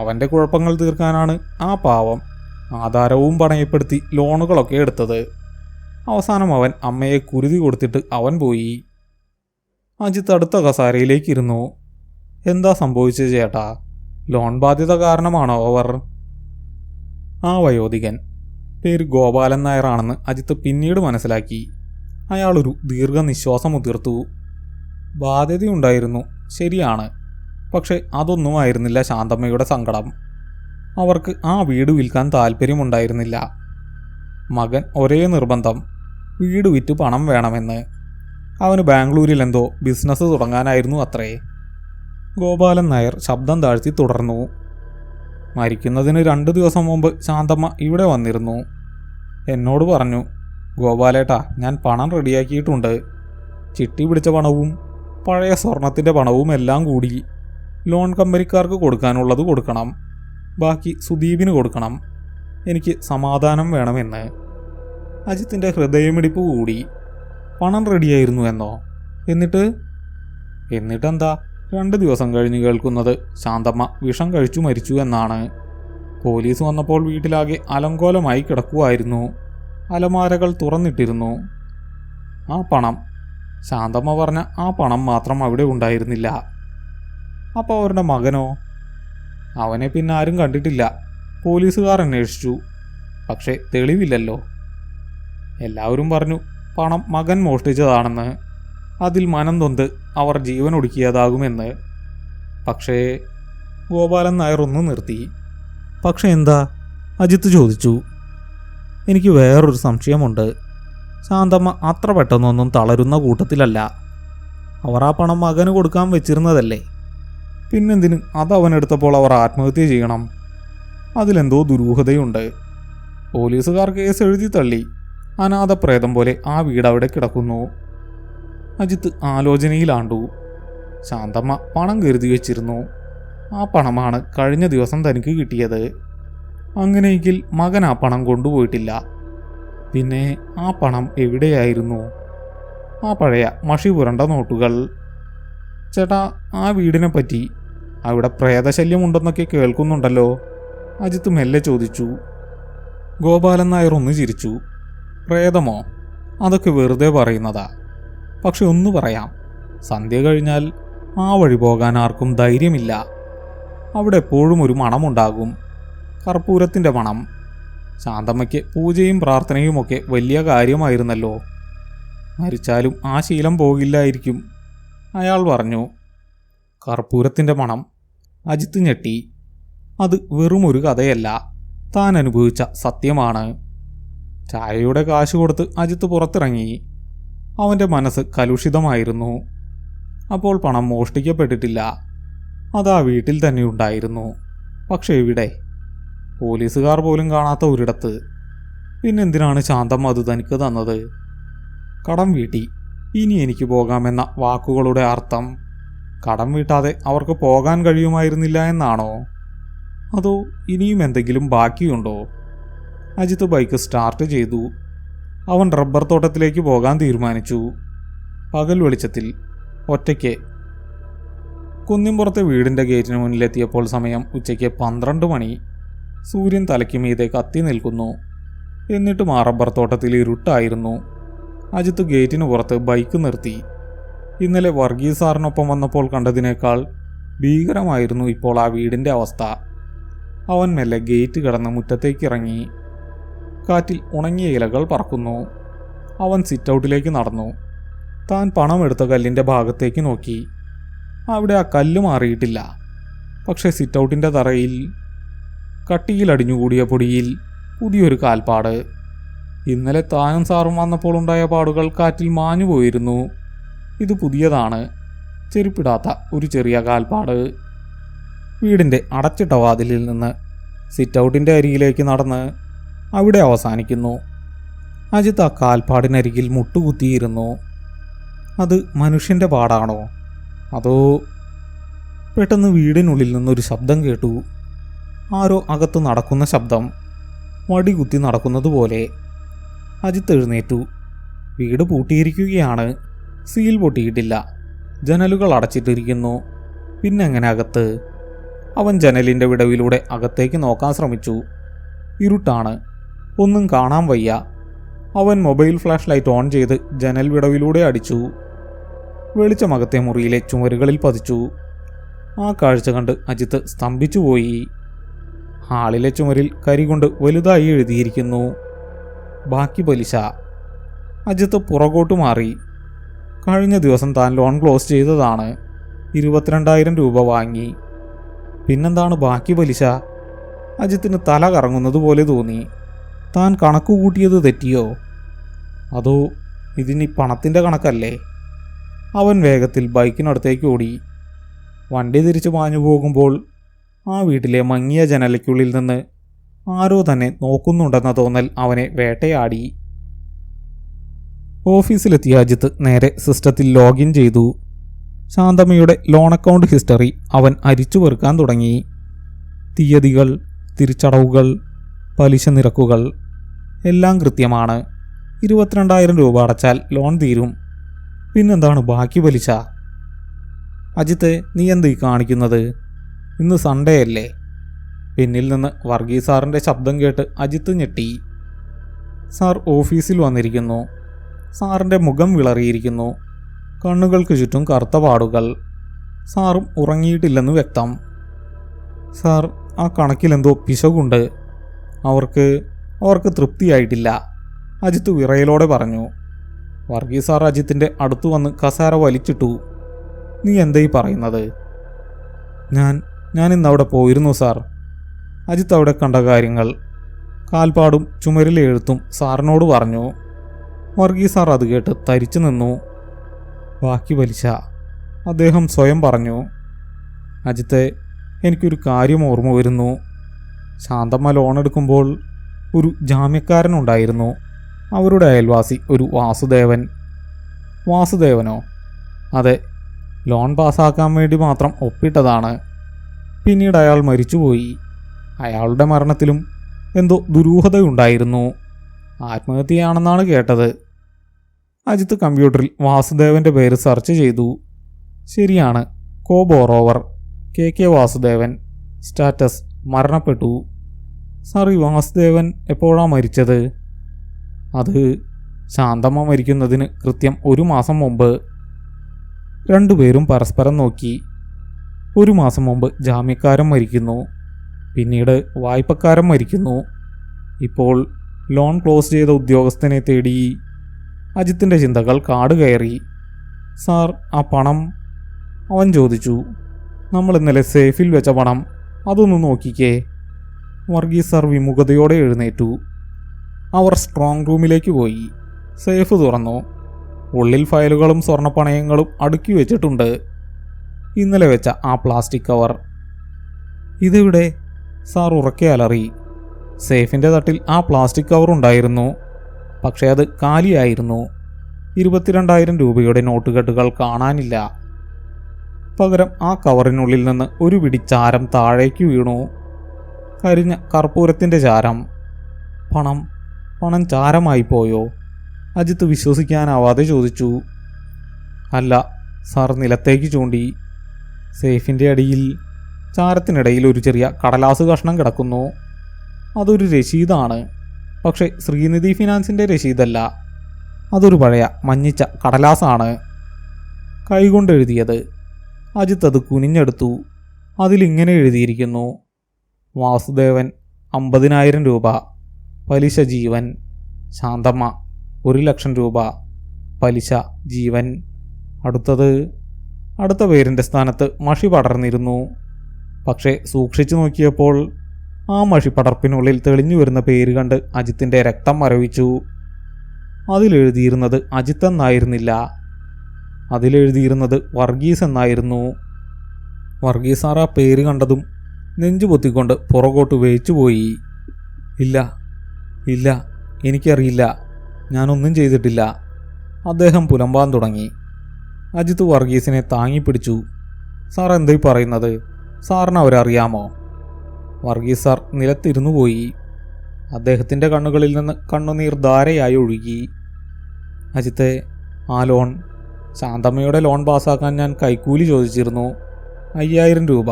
അവൻ്റെ കുഴപ്പങ്ങൾ തീർക്കാനാണ് ആ പാവം ആധാരവും പണയപ്പെടുത്തി ലോണുകളൊക്കെ എടുത്തത്. അവസാനം അവൻ അമ്മയെ കുരുതി കൊടുത്തിട്ട് അവൻ പോയി. അജിത്ത് അടുത്ത കസാരയിലേക്ക് ഇരുന്നു. എന്താ സംഭവിച്ചത് ചേട്ടാ? ലോൺ ബാധ്യത കാരണമാണോ അവർ? ആ വയോധികൻ പേര് ഗോപാലൻ നായരാണെന്ന് അജിത്ത് പിന്നീട് മനസ്സിലാക്കി. അയാളൊരു ദീർഘനിശ്വാസം ഉതിർത്തു. ബാധ്യതയുണ്ടായിരുന്നു, ശരിയാണ്. പക്ഷെ അതൊന്നുമായിരുന്നില്ല ശാന്തമ്മയുടെ സങ്കടം. അവർക്ക് ആ വീട് വിൽക്കാൻ താല്പര്യമുണ്ടായിരുന്നില്ല. മകൻ ഒരേ നിർബന്ധം, വീട് വിറ്റ് പണം വേണമെന്ന്. അവന് ബാംഗ്ലൂരിൽ എന്തോ ബിസിനസ് തുടങ്ങാനായിരുന്നു അത്രേ. ഗോപാലൻ നായർ ശബ്ദം താഴ്ത്തി തുടർന്നു. മരിക്കുന്നതിന് 2 ദിവസം മുമ്പ് ശാന്തമ്മ ഇവിടെ വന്നിരുന്നു. എന്നോട് പറഞ്ഞു, ഗോപാലേട്ടാ, ഞാൻ പണം റെഡിയാക്കിയിട്ടുണ്ട്. ചിട്ടി പിടിച്ച പണവും പഴയ സ്വർണത്തിൻ്റെ പണവും എല്ലാം കൂടി ലോൺ കമ്പനിക്കാർക്ക് കൊടുക്കാനുള്ളത് കൊടുക്കണം, ബാക്കി സുദീപിന് കൊടുക്കണം. എനിക്ക് സമാധാനം വേണമെന്ന്. അജിത്തിൻ്റെ ഹൃദയമിടിപ്പ് കൂടി. പണം റെഡിയായിരുന്നു എന്നോ? എന്നിട്ടെന്താ? 2 ദിവസം കഴിഞ്ഞ് കേൾക്കുന്നത് ശാന്തമ്മ വിഷം കഴിച്ചു മരിച്ചു എന്നാണ്. പോലീസ് വന്നപ്പോൾ വീട്ടിലാകെ അലങ്കോലമായി കിടക്കുമായിരുന്നു. അലമാരകൾ തുറന്നിട്ടിരുന്നു. ആ പണം, ശാന്തമ്മ പറഞ്ഞ ആ പണം മാത്രം അവിടെ ഉണ്ടായിരുന്നില്ല. അപ്പോൾ അവരുടെ മകനോ? അവനെ പിന്നെ ആരും കണ്ടിട്ടില്ല. പോലീസുകാർ അന്വേഷിച്ചു, പക്ഷേ തെളിവില്ലല്ലോ. എല്ലാവരും പറഞ്ഞു പണം മകൻ മോഷ്ടിച്ചതാണെന്ന്. അതിൽ മനം നൊന്ത് അവർ ജീവൻ ഒടുക്കിയതാകുമെന്ന്. പക്ഷേ ഗോപാലൻ നായർ ഒന്ന് നിർത്തി. പക്ഷെ എന്താ? അജിത്ത് ചോദിച്ചു. എനിക്ക് വേറൊരു സംശയമുണ്ട്. ശാന്തമ്മ അത്ര പെട്ടെന്നൊന്നും തളരുന്ന കൂട്ടത്തിലല്ല. അവർ ആ പണം മകന് കൊടുക്കാൻ വെച്ചിരുന്നതല്ലേ? പിന്നെന്തിന് അതവനെടുത്തപ്പോൾ അവർ ആത്മഹത്യ ചെയ്യണം? അതിലെന്തോ ദുരൂഹതയുണ്ട്. പോലീസുകാർ കേസ് എഴുതി തള്ളി. അനാഥപ്രേതം പോലെ ആ വീട് അവിടെ കിടക്കുന്നു. അജിത്ത് ആലോചനയിലാണ്ടു. ശാന്തമ്മ പണം കരുതി വെച്ചിരുന്നു. ആ പണമാണ് കഴിഞ്ഞ ദിവസം തനിക്ക് കിട്ടിയത്. അങ്ങനെയെങ്കിൽ മകൻ ആ പണം കൊണ്ടുപോയിട്ടില്ല. പിന്നെ ആ പണം എവിടെയായിരുന്നു? ആ പഴയ മഷി പുരണ്ട നോട്ടുകൾ. ചേട്ടാ, ആ വീടിനെ പറ്റി അവിടെ പ്രേതശല്യമുണ്ടെന്നൊക്കെ കേൾക്കുന്നുണ്ടല്ലോ? അജിത്ത് മെല്ലെ ചോദിച്ചു. ഗോപാലൻ നായർ ഒന്ന് ചിരിച്ചു. പ്രേതമോ? അതൊക്കെ വെറുതെ പറയുന്നതാ. പക്ഷെ ഒന്ന് പറയാം, സന്ധ്യ കഴിഞ്ഞാൽ ആ വഴി പോകാൻ ആർക്കും ധൈര്യമില്ല. അവിടെ എപ്പോഴും ഒരു മണമുണ്ടാകും, കർപ്പൂരത്തിൻ്റെ മണം. ശാന്തമ്മയ്ക്ക് പൂജയും പ്രാർത്ഥനയുമൊക്കെ വലിയ കാര്യമായിരുന്നല്ലോ. മരിച്ചാലും ആ ശീലം പോകില്ലായിരിക്കും, അയാൾ പറഞ്ഞു. കർപ്പൂരത്തിൻ്റെ മണം. അജിത്ത് ഞെട്ടി. അത് വെറുമൊരു കഥയല്ല, താൻ അനുഭവിച്ച സത്യമാണ്. ചായയുടെ കാശ് കൊടുത്ത് അജിത്ത് പുറത്തിറങ്ങി. അവൻ്റെ മനസ്സ് കലുഷിതമായിരുന്നു. അപ്പോൾ പണം മോഷ്ടിക്കപ്പെട്ടിട്ടില്ല. അതാ വീട്ടിൽ തന്നെ ഉണ്ടായിരുന്നു. പക്ഷേ എവിടെ? പോലീസുകാർ പോലും കാണാത്ത ഒരിടത്ത്. പിന്നെന്തിനാണ് ശാന്തമ്മ അത് തനിക്ക് തന്നത്? കടം വീട്ടി, ഇനി എനിക്ക് പോകാമെന്ന വാക്കുകളുടെ അർത്ഥം കടം വീട്ടാതെ അവർക്ക് പോകാൻ കഴിയുമായിരുന്നില്ല എന്നാണോ? അതോ ഇനിയും എന്തെങ്കിലും ബാക്കിയുണ്ടോ? അജിത്ത് ബൈക്ക് സ്റ്റാർട്ട് ചെയ്തു. അവൻ റബ്ബർ തോട്ടത്തിലേക്ക് പോകാൻ തീരുമാനിച്ചു. പകൽ വെളിച്ചത്തിൽ ഒറ്റയ്ക്ക്. കുന്നിൻപുറത്തെ വീടിൻ്റെ ഗേറ്റിന് മുന്നിലെത്തിയപ്പോൾ സമയം ഉച്ചയ്ക്ക് 12 മണി. സൂര്യൻ തലയ്ക്ക് മീതെ കത്തി നിൽക്കുന്നു. എന്നിട്ടും ആ റബ്ബർ തോട്ടത്തിൽ ഇരുട്ടായിരുന്നു. അജിത്ത് ഗേറ്റിന് പുറത്ത് ബൈക്ക് നിർത്തി. ഇന്നലെ വർഗീസ് സാറിനൊപ്പം വന്നപ്പോൾ കണ്ടതിനേക്കാൾ ഭീകരമായിരുന്നു ഇപ്പോൾ ആ വീടിൻ്റെ അവസ്ഥ. അവൻ മെല്ലെ ഗേറ്റ് കടന്ന് മുറ്റത്തേക്കിറങ്ങി. കാറ്റിൽ ഉണങ്ങിയ ഇലകൾ പറക്കുന്നു. അവൻ സിറ്റൗട്ടിലേക്ക് നടന്നു. താൻ പണമെടുത്ത കല്ലിൻ്റെ ഭാഗത്തേക്ക് നോക്കി. അവിടെ ആ കല്ല് മാറിയിട്ടില്ല. പക്ഷെ സിറ്റൗട്ടിൻ്റെ തറയിൽ കട്ടിയിൽ അടിഞ്ഞുകൂടിയ പൊടിയിൽ പുതിയൊരു കാൽപ്പാട്. ഇന്നലെ താനും സാറും വന്നപ്പോൾ ഉണ്ടായ പാടുകൾ കാറ്റിൽ മാഞ്ഞു പോയിരുന്നു. ഇത് പുതിയതാണ്, ചെരുപ്പിടാത്ത ഒരു ചെറിയ കാൽപ്പാട്. വീടിൻ്റെ അടച്ചിട്ട വാതിലിൽ നിന്ന് സിറ്റൗട്ടിൻ്റെ അരികിലേക്ക് നടന്ന് അവിടെ അവസാനിക്കുന്നു. അജിത്ത് ആ കാൽപ്പാടിനരികിൽ മുട്ടുകുത്തിയിരുന്നു. അത് മനുഷ്യൻ്റെ പാടാണോ? അതോ? പെട്ടെന്ന് വീടിനുള്ളിൽ നിന്നൊരു ശബ്ദം കേട്ടു. ആരോ അകത്ത് നടക്കുന്ന ശബ്ദം, വടികുത്തി നടക്കുന്നത് പോലെ. അജിത്ത് എഴുന്നേറ്റു. വീട് പൂട്ടിയിരിക്കുകയാണ്. സീൽ പൊട്ടിയിട്ടില്ല. ജനലുകൾ അടച്ചിട്ടിരിക്കുന്നു. പിന്നെങ്ങനെ അകത്ത്? അവൻ ജനലിൻ്റെ വിടവിലൂടെ അകത്തേക്ക് നോക്കാൻ ശ്രമിച്ചു. ഇരുട്ടാണ്, ഒന്നും കാണാൻ വയ്യ. അവൻ മൊബൈൽ ഫ്ലാഷ് ലൈറ്റ് ഓൺ ചെയ്ത് ജനൽ വിടവിലൂടെ അടിച്ചു. വെളിച്ചമകത്തെ മുറിയിലെ ചുമരുകളിൽ പതിച്ചു. ആ കാഴ്ച കണ്ട് അജിത്ത് സ്തംഭിച്ചുപോയി. ഹാളിലെ ചുമരിൽ കരി കൊണ്ട് വലുതായി എഴുതിയിരിക്കുന്നു, ബാക്കി പലിശ. അജിത്ത് പുറകോട്ട് മാറി. കഴിഞ്ഞ ദിവസം താൻ ലോൺ ക്ലോസ് ചെയ്തതാണ്. 22,000 രൂപ വാങ്ങി. പിന്നെന്താണ് ബാക്കി പലിശ? അജിത്തിന് തല കറങ്ങുന്നത് പോലെ തോന്നി. താൻ കണക്ക് കൂട്ടിയത് തെറ്റിയോ? അതോ ഇതിനി പണത്തിൻ്റെ കണക്കല്ലേ? അവൻ വേഗത്തിൽ ബൈക്കിനടുത്തേക്ക് ഓടി. വണ്ടി തിരിച്ചു പാഞ്ഞു പോകുമ്പോൾ ആ വീട്ടിലെ മങ്ങിയ ജനലയ്ക്കുള്ളിൽ നിന്ന് ആരോ തന്നെ നോക്കുന്നുണ്ടെന്ന തോന്നൽ അവനെ വേട്ടയാടി. ഓഫീസിലെത്തിയ അജിത്ത് നേരെ സിസ്റ്റത്തിൽ ലോഗിൻ ചെയ്തു. ശാന്തമ്മയുടെ ലോൺ അക്കൗണ്ട് ഹിസ്റ്ററി അവൻ അരിച്ചു പെറുക്കാൻ തുടങ്ങി. തീയതികൾ, തിരിച്ചടവുകൾ, പലിശ നിരക്കുകൾ എല്ലാം കൃത്യമാണ്. 22,000 രൂപ അടച്ചാൽ ലോൺ തീരും. പിന്നെന്താണ് ബാക്കി പലിശ? അജിത്തെ, നീ എന്ത് കാണിക്കുന്നത്? ഇന്ന് സൺഡേ അല്ലേ? പിന്നിൽ നിന്ന് വർഗീസ് സാറിൻ്റെ ശബ്ദം കേട്ട് അജിത്ത് ഞെട്ടി. സാർ ഓഫീസിൽ വന്നിരിക്കുന്നു. സാറിൻ്റെ മുഖം വിളറിയിരിക്കുന്നു. കണ്ണുകൾക്ക് ചുറ്റും കറുത്ത പാടുകൾ. സാറും ഉറങ്ങിയിട്ടില്ലെന്ന് വ്യക്തം. സാർ, ആ കണക്കിലെന്തോ പിശകുണ്ട്. അവർക്ക് തൃപ്തിയായിട്ടില്ല, അജിത്ത് വിറയലോടെ പറഞ്ഞു. വർഗീസ് സാർ അജിത്തിൻ്റെ അടുത്തു വന്ന് കസേര വലിച്ചിട്ടു. നീ എന്തായി പറയുന്നത്? ഞാൻ ഇന്നവിടെ പോയിരുന്നു സാർ. അജിത്ത് അവിടെ കണ്ട കാര്യങ്ങൾ, കാൽപ്പാടും ചുമരിലെ എഴുത്തും സാറിനോട് പറഞ്ഞു. വർഗീസ് സാർ അത് കേട്ട് തരിച്ചു നിന്നു. ബാക്കി പലിശ, അദ്ദേഹം സ്വയം പറഞ്ഞു. അജിത്തെ, എനിക്കൊരു കാര്യം ഓർമ്മ വരുന്നു. ശാന്തമ്മ ലോൺ എടുക്കുമ്പോൾ ഒരു ജാമ്യക്കാരനുണ്ടായിരുന്നു. അവരുടെ അയൽവാസി ഒരു വാസുദേവൻ. വാസുദേവനോ? അതെ, ലോൺ പാസ്സാക്കാൻ വേണ്ടി മാത്രം ഒപ്പിട്ടതാണ്. പിന്നീട് അയാൾ മരിച്ചുപോയി. അയാളുടെ മരണത്തിലും എന്തോ ദുരൂഹതയുണ്ടായിരുന്നു. ആത്മഹത്യയാണെന്നാണ് കേട്ടത്. അജിത്ത് കമ്പ്യൂട്ടറിൽ വാസുദേവൻ്റെ പേര് സെർച്ച് ചെയ്തു. ശരിയാണ്, കോ ബോറോവർ KK വാസുദേവൻ. സ്റ്റാറ്റസ് മരണപ്പെട്ടു. സാർ, ഈ വാസുദേവൻ എപ്പോഴാണ് മരിച്ചത്? അത് ശാന്തമ്മ മരിക്കുന്നതിന് കൃത്യം 1 മാസം മുമ്പ്. രണ്ടുപേരും പരസ്പരം നോക്കി. 1 മാസം മുമ്പ് ജാമ്യക്കാരൻ മരിക്കുന്നു. പിന്നീട് വായ്പക്കാരൻ മരിക്കുന്നു. ഇപ്പോൾ ലോൺ ക്ലോസ് ചെയ്ത ഉദ്യോഗസ്ഥനെ തേടി. അജിത്തിൻ്റെ ചിന്തകൾ കാട് കയറി. സാർ, ആ പണം? അവൻ ചോദിച്ചു. നമ്മൾ ഇന്നലെ സേഫിൽ വെച്ച പണം, അതൊന്ന് നോക്കിക്കേ. വർഗീസ് സാർ വിമുഖതയോടെ എഴുന്നേറ്റു. അവർ സ്ട്രോങ് റൂമിലേക്ക് പോയി. സേഫ് തുറന്നു. ഉള്ളിൽ ഫയലുകളും സ്വർണ്ണപ്പണയങ്ങളും അടുക്കി വെച്ചിട്ടുണ്ട്. ഇന്നലെ വെച്ച ആ പ്ലാസ്റ്റിക് കവർ. ഇതെവിടെ? സാർ ഉറക്കെ അലറി. സേഫിൻ്റെ തട്ടിൽ ആ പ്ലാസ്റ്റിക് കവർ ഉണ്ടായിരുന്നു. പക്ഷേ അത് കാലിയായിരുന്നു. 22,000 രൂപയുടെ നോട്ടുകെട്ടുകൾ കാണാനില്ല. പകരം ആ കവറിനുള്ളിൽ നിന്ന് ഒരു പിടി ചാരം താഴേക്ക് വീണു. കരിഞ്ഞ കർപ്പൂരത്തിൻ്റെ ചാരം. പണം ചാരമായി പോയോ? അജിത്ത് വിശ്വസിക്കാനാവാതെ ചോദിച്ചു. അല്ല, സാർ നിലത്തേക്ക് ചൂണ്ടി. സേഫിൻ്റെ അടിയിൽ ചാരത്തിനിടയിൽ ഒരു ചെറിയ കടലാസ് കഷ്ണം കിടക്കുന്നു. അതൊരു രസീതാണ്. പക്ഷേ ശ്രീനിധി ഫിനാൻസിൻ്റെ രസീതല്ല. അതൊരു പഴയ മഞ്ഞിച്ച കടലാസാണ്. കൈകൊണ്ടെഴുതിയത്. അജിത്ത് അത് കുനിഞ്ഞെടുത്തു. അതിലിങ്ങനെ എഴുതിയിരിക്കുന്നു: വാസുദേവൻ 50,000 രൂപ, പലിശ ജീവൻ. ശാന്തമ്മ 1,00,000 രൂപ, പലിശ ജീവൻ. അടുത്ത പേരിൻ്റെ സ്ഥാനത്ത് മഷി പടർന്നിരുന്നു. പക്ഷേ സൂക്ഷിച്ചു നോക്കിയപ്പോൾ ആ മഷി പടർപ്പിനുള്ളിൽ തെളിഞ്ഞു വരുന്ന പേര് കണ്ട് അജിത്തിൻ്റെ രക്തം മരവിച്ചു. അതിലെഴുതിയിരുന്നത് അജിത്ത് എന്നായിരുന്നില്ല. അതിലെഴുതിയിരുന്നത് വർഗീസ് എന്നായിരുന്നു. വർഗീസ് സാർ ആ പേര് കണ്ടതും നെഞ്ചു പൊത്തിക്കൊണ്ട് പുറകോട്ട് വേച്ചുപോയി. ഇല്ല, എനിക്കറിയില്ല, ഞാനൊന്നും ചെയ്തിട്ടില്ല. അദ്ദേഹം പുലമ്പാൻ തുടങ്ങി. അജിത്ത് വർഗീസിനെ താങ്ങിപ്പിടിച്ചു. സാർ എന്തായി പറയുന്നത്? സാറിന് അവരറിയാമോ? വർഗീസ് സാർ നിലത്തിരുന്നു പോയി. അദ്ദേഹത്തിൻ്റെ കണ്ണുകളിൽ നിന്ന് കണ്ണുനീർ ധാരയായി ഒഴുകി. അജിത്തെ, ആ ലോൺ, ശാന്തമ്മയുടെ ലോൺ പാസ്സാക്കാൻ ഞാൻ കൈക്കൂലി ചോദിച്ചിരുന്നു. 5,000 രൂപ.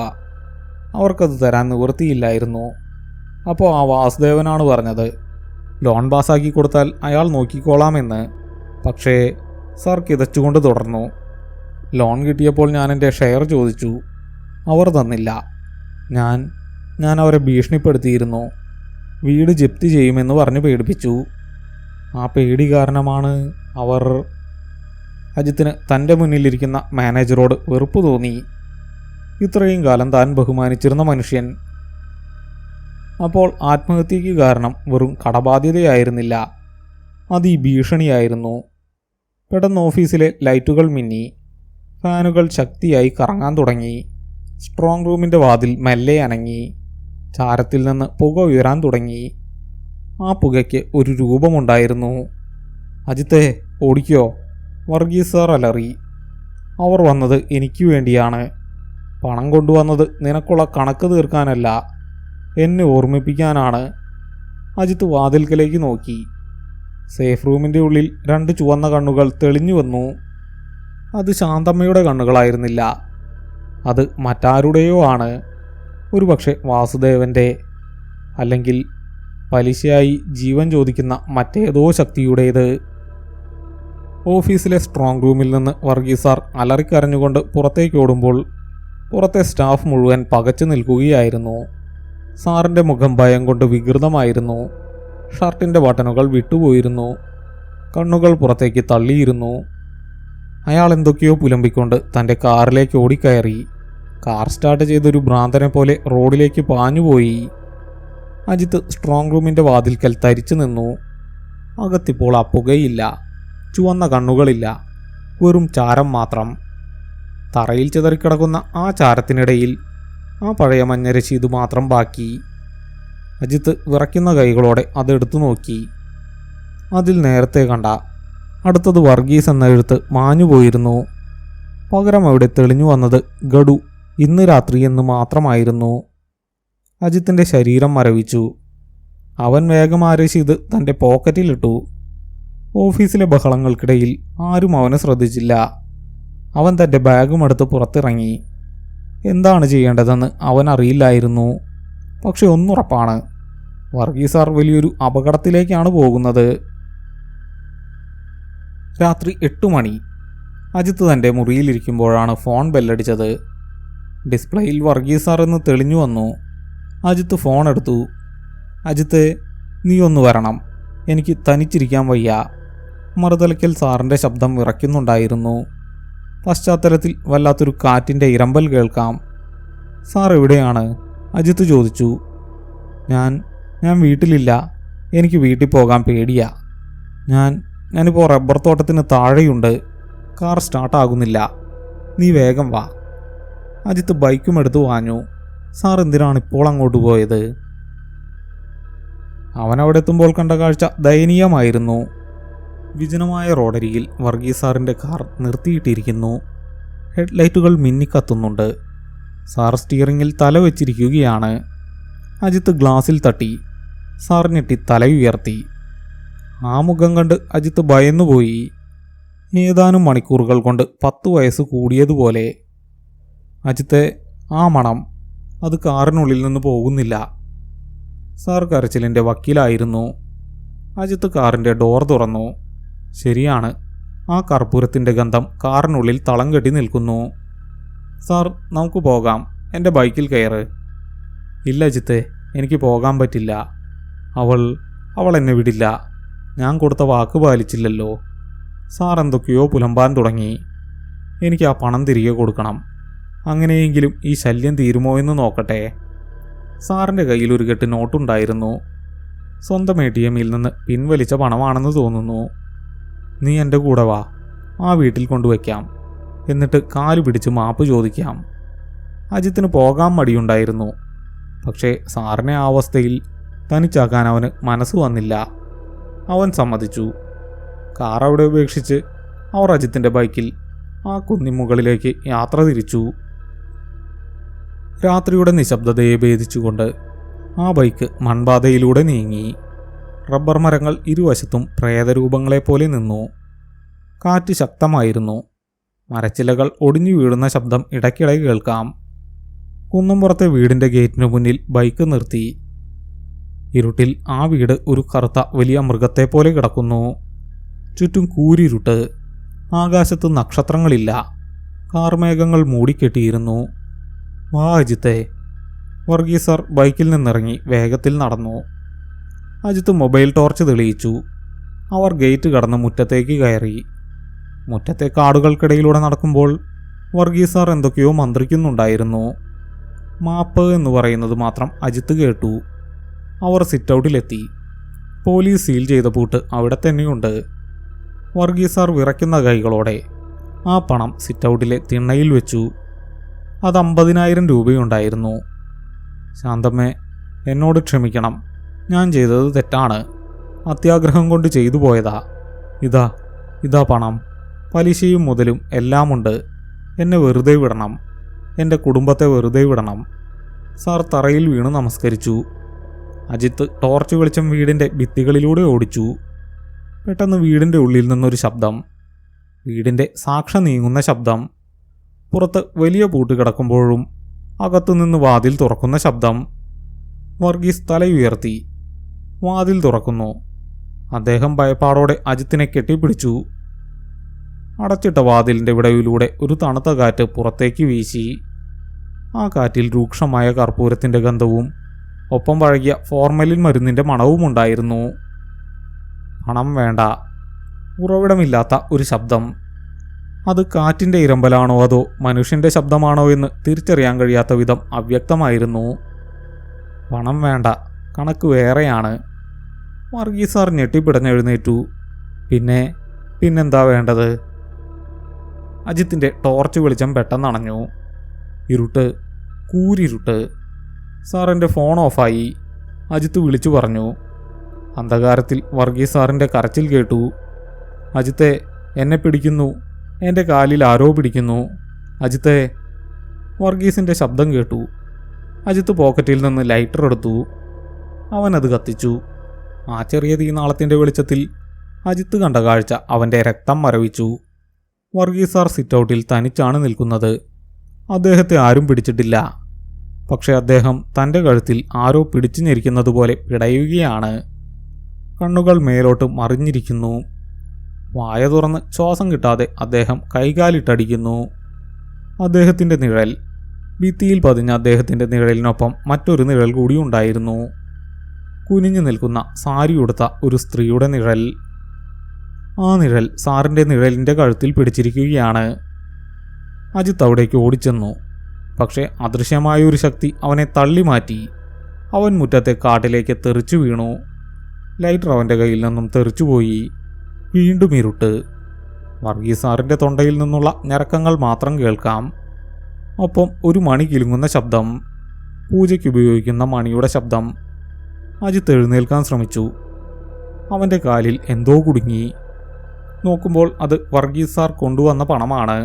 അവർക്കത് തരാൻ നിവൃത്തിയില്ലായിരുന്നു. അപ്പോൾ ആ വാസുദേവനാണ് പറഞ്ഞത് ലോൺ പാസ്സാക്കി കൊടുത്താൽ അയാൾ നോക്കിക്കോളാമെന്ന്. പക്ഷേ സാർ കിതച്ചുകൊണ്ട് തുടർന്നു. ലോൺ കിട്ടിയപ്പോൾ ഞാൻ എൻ്റെ ഷെയർ ചോദിച്ചു. അവർ തന്നില്ല. ഞാൻ അവരെ ഭീഷണിപ്പെടുത്തിയിരുന്നു. വീട് ജപ്തി ചെയ്യുമെന്ന് പറഞ്ഞ് പേടിപ്പിച്ചു. ആ പേടി കാരണമാണ് അവർ. അജിത്തിന് തൻ്റെ മുന്നിലിരിക്കുന്ന മാനേജറോട് വെറുപ്പ് തോന്നി. ഇത്രയും കാലം താൻ ബഹുമാനിച്ചിരുന്ന മനുഷ്യൻ അപ്പോൾ ആത്മഹത്യയ്ക്ക് കാരണം വെറും കടബാധ്യതയായിരുന്നില്ല, അത് ഈ ഭീഷണിയായിരുന്നു. പെട്ടെന്ന് ഓഫീസിലെ ലൈറ്റുകൾ മിന്നി. ഫാനുകൾ ശക്തിയായി കറങ്ങാൻ തുടങ്ങി. സ്ട്രോങ് റൂമിൻ്റെ വാതിൽ മെല്ലെ അനങ്ങി. ചാരത്തിൽ നിന്ന് പുക ഉയരാൻ തുടങ്ങി. ആ പുകയ്ക്ക് ഒരു രൂപമുണ്ടായിരുന്നു. അജിത്തെ, ഓടിക്കോ, വർഗീസ് സാർ അലറി. അവർ വന്നത് എനിക്ക് വേണ്ടിയാണ്. പണം കൊണ്ടുവന്നത് നിനക്കുള്ള കണക്ക് തീർക്കാനല്ല, എന്നെ ഓർമ്മിപ്പിക്കാനാണ്. അജിത്ത് വാതിൽക്കലേക്ക് നോക്കി. സേഫ് റൂമിൻ്റെ ഉള്ളിൽ 2 ചുവന്ന കണ്ണുകൾ തെളിഞ്ഞു വന്നു. അത് ശാന്തമ്മയുടെ കണ്ണുകളായിരുന്നില്ല, അത് മറ്റാരുടെയോ ആണ്. ഒരുപക്ഷെ വാസുദേവൻ്റെ, അല്ലെങ്കിൽ പലിശയായി ജീവൻ ചോദിക്കുന്ന മറ്റേതോ ശക്തിയുടേത്. ഓഫീസിലെ സ്ട്രോങ് റൂമിൽ നിന്ന് വർഗീസ് സാർ അലറിക്കരഞ്ഞുകൊണ്ട് പുറത്തേക്ക് ഓടുമ്പോൾ പുറത്തെ സ്റ്റാഫ് മുഴുവൻ പകച്ചു നിൽക്കുകയായിരുന്നു. സാറിൻ്റെ മുഖം ഭയം കൊണ്ട് വികൃതമായിരുന്നു. ഷർട്ടിൻ്റെ ബട്ടണുകൾ വിട്ടുപോയിരുന്നു. കണ്ണുകൾ പുറത്തേക്ക് തള്ളിയിരുന്നു. അയാൾ എന്തൊക്കെയോ പുലമ്പിക്കൊണ്ട് തൻ്റെ കാറിലേക്ക് ഓടിക്കയറി. കാർ സ്റ്റാർട്ട് ചെയ്തൊരു ഭ്രാന്തനെ പോലെ റോഡിലേക്ക് പാഞ്ഞുപോയി. അജിത്ത് സ്ട്രോങ് റൂമിൻ്റെ വാതിൽക്കൽ തരിച്ചു നിന്നു. അകത്തിപ്പോൾ ആ പുകയില്ല, ചുവന്ന കണ്ണുകളില്ല, വെറും ചാരം മാത്രം. തറയിൽ ചിതറിക്കിടക്കുന്ന ആ ചാരത്തിനിടയിൽ ആ പഴയ മഞ്ഞ രശീത് മാത്രം ബാക്കി. അജിത്ത് വിറയ്ക്കുന്ന കൈകളോടെ അതെടുത്തു നോക്കി. അതിൽ നേരത്തെ കണ്ട അടുത്തത് വർഗീസ് എന്ന എഴുത്ത് മാഞ്ഞുപോയിരുന്നു. പകരം അവിടെ തെളിഞ്ഞു വന്നത് ഗഡു, ഇന്ന് രാത്രി എന്ന് മാത്രമായിരുന്നു. അജിത്തിൻ്റെ ശരീരം മരവിച്ചു. അവൻ വേഗം ആ രശീത് തൻ്റെ പോക്കറ്റിലിട്ടു. ഓഫീസിലെ ബഹളങ്ങൾക്കിടയിൽ ആരും അവനെ ശ്രദ്ധിച്ചില്ല. അവൻ തൻ്റെ ബാഗുമെടുത്ത് പുറത്തിറങ്ങി. എന്താണ് ചെയ്യേണ്ടതെന്ന് അവൻ അറിയില്ലായിരുന്നു. പക്ഷെ ഒന്നുറപ്പാണ്, വർഗീസ് സാർ വലിയൊരു അപകടത്തിലേക്കാണ് പോകുന്നത്. രാത്രി 8 മണി. അജിത്ത് തൻ്റെ മുറിയിലിരിക്കുമ്പോഴാണ് ഫോൺ ബെല്ലടിച്ചത്. ഡിസ്പ്ലേയിൽ വർഗീസ് സാർ എന്ന് തെളിഞ്ഞു വന്നു. അജിത്ത് ഫോൺ എടുത്തു. അജിത്ത്, നീ ഒന്ന് വരണം, എനിക്ക് തനിച്ചിരിക്കാൻ വയ്യ. മറുതലയ്ക്കൽ സാറിൻ്റെ ശബ്ദം വിറയ്ക്കുന്നുണ്ടായിരുന്നു. പശ്ചാത്തലത്തിൽ വല്ലാത്തൊരു കാറ്റിൻ്റെ ഇരമ്പൽ കേൾക്കാം. സാർ എവിടെയാണ്? അജിത്ത് ചോദിച്ചു. ഞാൻ വീട്ടിലില്ല, എനിക്ക് വീട്ടിൽ പോകാൻ പേടിയാ. ഞാനിപ്പോൾ റബ്ബർ തോട്ടത്തിന് താഴെയുണ്ട്. കാർ സ്റ്റാർട്ടാകുന്നില്ല, നീ വേഗം വാ. അജിത്ത് ബൈക്കും എടുത്ത് വാഞ്ഞു. സാർ എന്തിനാണ് ഇപ്പോൾ അങ്ങോട്ട് പോയത്? അവനവിടെ എത്തുമ്പോൾ കണ്ട കാഴ്ച ദയനീയമായിരുന്നു. വിജനമായ റോഡരികിൽ വർഗീസ് സാറിൻ്റെ കാർ നിർത്തിയിട്ടിരിക്കുന്നു. ഹെഡ്ലൈറ്റുകൾ മിന്നിക്കത്തുന്നുണ്ട്. സാർ സ്റ്റിയറിങ്ങിൽ തല വെച്ചിരിക്കുകയാണ്. അജിത്ത് ഗ്ലാസിൽ തട്ടി. സാർ ഞെട്ടി തലയുയർത്തി. ആ മുഖം കണ്ട് അജിത്ത് ഭയന്നുപോയി. ഏതാനും മണിക്കൂറുകൾ കൊണ്ട് 10 വയസ്സ് കൂടിയതുപോലെ. അജിത്തെ, ആ മണം, അത് കാറിനുള്ളിൽ നിന്ന് പോകുന്നില്ല. സാർ കരച്ചിലിൻ്റെ വക്കീലായിരുന്നു. അജിത്ത് കാറിൻ്റെ ഡോർ തുറന്നു. ശരിയാണ്, ആ കർപ്പൂരത്തിൻ്റെ ഗന്ധം കാറിനുള്ളിൽ തളം കെട്ടി നിൽക്കുന്നു. സാർ, നമുക്ക് പോകാം, എൻ്റെ ബൈക്കിൽ കയറ്. ഇല്ല അജിത്തെ, എനിക്ക് പോകാൻ പറ്റില്ല. അവൾ എന്നെ വിടില്ല. ഞാൻ കൊടുത്ത വാക്ക് പാലിച്ചില്ലല്ലോ. സാർ എന്തൊക്കെയോ പുലമ്പാൻ തുടങ്ങി. എനിക്ക് ആ പണം തിരികെ കൊടുക്കണം. അങ്ങനെയെങ്കിലും ഈ ശല്യം തീരുമോ എന്ന് നോക്കട്ടെ. സാറിൻ്റെ കയ്യിൽ ഒരു കെട്ട് നോട്ടുണ്ടായിരുന്നു. സ്വന്തം ATM-ൽ നിന്ന് പിൻവലിച്ച പണമാണെന്ന് തോന്നുന്നു. നീ എൻ്റെ കൂടെ വാ, ആ വീട്ടിൽ കൊണ്ടുവയ്ക്കാം. എന്നിട്ട് കാല് പിടിച്ച് മാപ്പ് ചോദിക്കാം. അജിത്തിന് പോകാൻ മടിയുണ്ടായിരുന്നു. പക്ഷേ സാറിനെ ആ അവസ്ഥയിൽ തനിച്ചാക്കാൻ അവന് മനസ്സ് വന്നില്ല. അവൻ സമ്മതിച്ചു. കാർ അവിടെ ഉപേക്ഷിച്ച് അവർ അജിത്തിൻ്റെ ബൈക്കിൽ ആ കുന്നിമുകളിലേക്ക് യാത്ര തിരിച്ചു. രാത്രിയുടെ നിശബ്ദതയെ ഭേദിച്ചുകൊണ്ട് ആ ബൈക്ക് മൺപാതയിലൂടെ നീങ്ങി. റബ്ബർ മരങ്ങൾ ഇരുവശത്തും പ്രേതരൂപങ്ങളെപ്പോലെ നിന്നു. കാറ്റ് ശക്തമായിരുന്നു. മരച്ചിലകൾ ഒടിഞ്ഞു വീഴുന്ന ശബ്ദം ഇടയ്ക്കിടെ കേൾക്കാം. കുന്നംപുറത്തെ വീടിൻ്റെ ഗേറ്റിനു മുന്നിൽ ബൈക്ക് നിർത്തി. ഇരുട്ടിൽ ആ വീട് ഒരു കറുത്ത വലിയ മൃഗത്തെ പോലെ കിടക്കുന്നു. ചുറ്റും കൂരിരുട്ട്. ആകാശത്ത് നക്ഷത്രങ്ങളില്ല. കാർമേഘങ്ങൾ മൂടിക്കെട്ടിയിരുന്നു. വാ അജിത്തെ. വർഗീസ് സാർ ബൈക്കിൽ നിന്നിറങ്ങി വേഗത്തിൽ നടന്നു. അജിത്ത് മൊബൈൽ ടോർച്ച് തെളിയിച്ചു. അവർ ഗേറ്റ് കടന്ന് മുറ്റത്തേക്ക് കയറി. മുറ്റത്തെ കാടുകൾക്കിടയിലൂടെ നടക്കുമ്പോൾ വർഗീസ് സാർ എന്തൊക്കെയോ മന്ത്രിക്കുന്നുണ്ടായിരുന്നു. മാപ്പ് എന്ന് പറയുന്നത് മാത്രം അജിത്ത് കേട്ടു. അവർ സിറ്റൗട്ടിലെത്തി. പോലീസ് സീൽ ചെയ്ത പൂട്ട് അവിടെ തന്നെയുണ്ട്. വർഗീസ് സാർ വിറയ്ക്കുന്ന കൈകളോടെ ആ പണം സിറ്റൗട്ടിലെ തിണ്ണയിൽ വെച്ചു. അത് 50,000 രൂപയുണ്ടായിരുന്നു. ശാന്തമ്മേ, എന്നോട് ക്ഷമിക്കണം. ഞാൻ ചെയ്തത് തെറ്റാണ്. അത്യാഗ്രഹം കൊണ്ട് ചെയ്തു പോയതാ. ഇതാ പണം. പലിശയും മുതലും എല്ലാമുണ്ട്. എന്നെ വെറുതെ വിടണം. എൻ്റെ കുടുംബത്തെ വെറുതെ വിടണം. സാർ തറയിൽ വീണ് നമസ്കരിച്ചു. അജിത്ത് ടോർച്ച് വെളിച്ചം വീടിൻ്റെ ഭിത്തികളിലൂടെ ഓടിച്ചു. പെട്ടെന്ന് വീടിൻ്റെ ഉള്ളിൽ നിന്നൊരു ശബ്ദം. വീടിൻ്റെ സാക്ഷ നീങ്ങുന്ന ശബ്ദം. പുറത്ത് വലിയ പൂട്ട് കിടക്കുമ്പോഴും അകത്തുനിന്ന് വാതിൽ തുറക്കുന്ന ശബ്ദം. വർഗീസ് തലയുയർത്തി. വാതിൽ തുറക്കുന്നു. അദ്ദേഹം ഭയപ്പാടോടെ അജിത്തിനെ കെട്ടിപ്പിടിച്ചു. അടച്ചിട്ട വാതിലിൻ്റെ വിടവിലൂടെ ഒരു തണുത്ത കാറ്റ് പുറത്തേക്ക് വീശി. ആ കാറ്റിൽ രൂക്ഷമായ കർപ്പൂരത്തിൻ്റെ ഗന്ധവും ഒപ്പം പഴകിയ ഫോർമലിൻ മരുന്നിൻ്റെ മണവുമുണ്ടായിരുന്നു. പണം വേണ്ട. ഉറവിടമില്ലാത്ത ഒരു ശബ്ദം. അത് കാറ്റിൻ്റെ ഇരമ്പലാണോ അതോ മനുഷ്യൻ്റെ ശബ്ദമാണോ എന്ന് തിരിച്ചറിയാൻ കഴിയാത്ത വിധം അവ്യക്തമായിരുന്നു. പണം വേണ്ട, കണക്ക് വേറെയാണ്. വർഗീസ് സാർ ഞെട്ടിപ്പിടഞ്ഞെഴുന്നേറ്റു. പിന്നെന്താ വേണ്ടത്? അജിത്തിൻ്റെ ടോർച്ച് വെളിച്ചം പെട്ടെന്നണഞ്ഞു. ഇരുട്ട്, കൂരിരുട്ട്. സാറിൻ്റെ ഫോൺ ഓഫായി. അജിത്ത് വിളിച്ചു പറഞ്ഞു. അന്ധകാരത്തിൽ വർഗീസ് സാറിൻ്റെ കരച്ചിൽ കേട്ടു. അജിത്തെ, എന്നെ പിടിക്കുന്നു. എൻ്റെ കാലിൽ ആരോ പിടിക്കുന്നു. അജിത്തെ. വർഗീസിൻ്റെ ശബ്ദം കേട്ടു. അജിത്ത് പോക്കറ്റിൽ നിന്ന് ലൈറ്റർ എടുത്തു. അവനത് കത്തിച്ചു. ആ ചെറിയ തീനാളത്തിൻ്റെ വെളിച്ചത്തിൽ അജിത്ത് കണ്ട കാഴ്ച അവൻ്റെ രക്തം മരവിച്ചു. വർഗീസ് സാർ സിറ്റൗട്ടിൽ തനിച്ചാണ് നിൽക്കുന്നത്. അദ്ദേഹത്തെ ആരും പിടിച്ചിട്ടില്ല. പക്ഷെ അദ്ദേഹം തൻ്റെ കഴുത്തിൽ ആരോ പിടിച്ചു ഞെരിക്കുന്നത് പോലെ പിടയുകയാണ്. കണ്ണുകൾ മേലോട്ട് മറിഞ്ഞിരിക്കുന്നു. വായ തുറന്ന് ശ്വാസം കിട്ടാതെ അദ്ദേഹം കൈകാലിട്ടടിക്കുന്നു. അദ്ദേഹത്തിൻ്റെ നിഴൽ. ഭിത്തിയിൽ പതിഞ്ഞ അദ്ദേഹത്തിൻ്റെ നിഴലിനൊപ്പം മറ്റൊരു നിഴൽ കൂടി ഉണ്ടായിരുന്നു. കുനിഞ്ഞു നിൽക്കുന്ന സാരി ഉടുത്ത ഒരു സ്ത്രീയുടെ നിഴൽ. ആ നിഴൽ സാറിൻ്റെ നിഴലിൻ്റെ കഴുത്തിൽ പിടിച്ചിരിക്കുകയാണ്. അജിത്ത് അവിടേക്ക് ഓടിച്ചെന്നു. പക്ഷേ അദൃശ്യമായൊരു ശക്തി അവനെ തള്ളി മാറ്റി. അവൻ മുറ്റത്തെ കാട്ടിലേക്ക് തെറിച്ചു വീണു. ലൈറ്റർ അവൻ്റെ കയ്യിൽ നിന്നും തെറിച്ചുപോയി. വീണ്ടും ഇരുട്ട്. വർഗീസ് സാറിൻ്റെ തൊണ്ടയിൽ നിന്നുള്ള ഞരക്കങ്ങൾ മാത്രം കേൾക്കാം. ഒപ്പം ഒരു മണി കിലുങ്ങുന്ന ശബ്ദം. പൂജയ്ക്ക് ഉപയോഗിക്കുന്ന മണിയുടെ ശബ്ദം. അജിത്ത് എഴുന്നേൽക്കാൻ ശ്രമിച്ചു. അവൻ്റെ കാലിൽ എന്തോ കുടുങ്ങി. നോക്കുമ്പോൾ അത് വർഗീസ് സാർ കൊണ്ടുവന്ന പണമാണ്.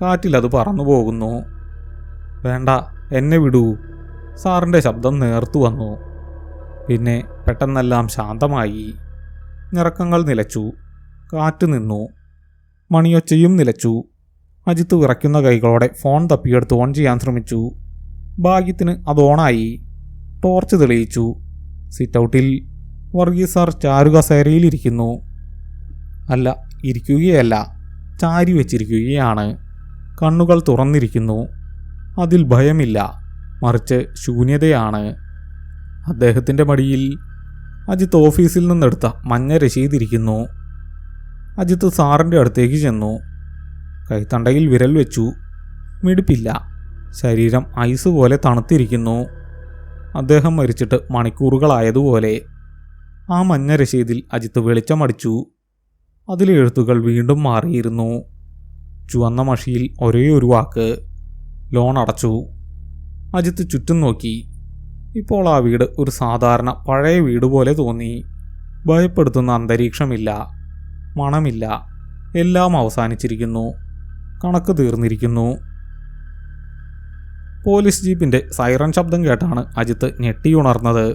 കാറ്റിലത് പറന്നു പോകുന്നു. വേണ്ട, എന്നെ വിടൂ. സാറിൻ്റെ ശബ്ദം നേർത്തു വന്നു. പിന്നെ പെട്ടെന്നെല്ലാം ശാന്തമായി. ഞരക്കങ്ങൾ നിലച്ചു. കാറ്റ് നിന്നു. മണിയൊച്ചയും നിലച്ചു. അജിത്ത് വിറയ്ക്കുന്ന കൈകളോടെ ഫോൺ തപ്പിയെടുത്ത് ഓൺ ചെയ്യാൻ ശ്രമിച്ചു. ഭാഗ്യത്തിന് അത് ഓണായി. ടോർച്ച് തെളിയിച്ചു. സിറ്റൗട്ടിൽ വർഗീസ് സാർ ചാരുകസേരയിലിരിക്കുന്നു. അല്ല, ഇരിക്കുകയല്ല, ചാരി വെച്ചിരിക്കുകയാണ്. കണ്ണുകൾ തുറന്നിരിക്കുന്നു. അതിൽ ഭയമില്ല, മറിച്ച് ശൂന്യതയാണ്. അദ്ദേഹത്തിൻ്റെ മടിയിൽ അജിത്ത് ഓഫീസിൽ നിന്നെടുത്ത മഞ്ഞ രശീതിരിക്കുന്നു. അജിത്ത് സാറിൻ്റെ അടുത്തേക്ക് ചെന്നു. കൈത്തണ്ടയിൽ വിരൽ വെച്ചു. മിടിപ്പില്ല. ശരീരം ഐസ് പോലെ തണുത്തിരിക്കുന്നു. അദ്ദേഹം മരിച്ചിട്ട് മണിക്കൂറുകളായതുപോലെ. ആ മഞ്ഞ രശീതിൽ അജിത്ത് വെളിച്ചമടിച്ചു. അതിലെ എഴുത്തുകൾ വീണ്ടും മാറിയിരുന്നു. ചുവന്ന മഷിയിൽ ഒരേ ഒരു വാക്ക്: ലോൺ അടച്ചു. അജിത്ത് ചുറ്റും നോക്കി. ഇപ്പോൾ ആ വീട് ഒരു സാധാരണ പഴയ വീട് പോലെ തോന്നി. ഭയപ്പെടുത്തുന്ന അന്തരീക്ഷമില്ല, മണമില്ല. എല്ലാം അവസാനിച്ചിരിക്കുന്നു. കണക്ക് തീർന്നിരിക്കുന്നു. പോലീസ് ജീപ്പിൻ്റെ സൈറൺ ശബ്ദം കേട്ടാണ് അജിത്ത് ഞെട്ടിയുണർന്നത്.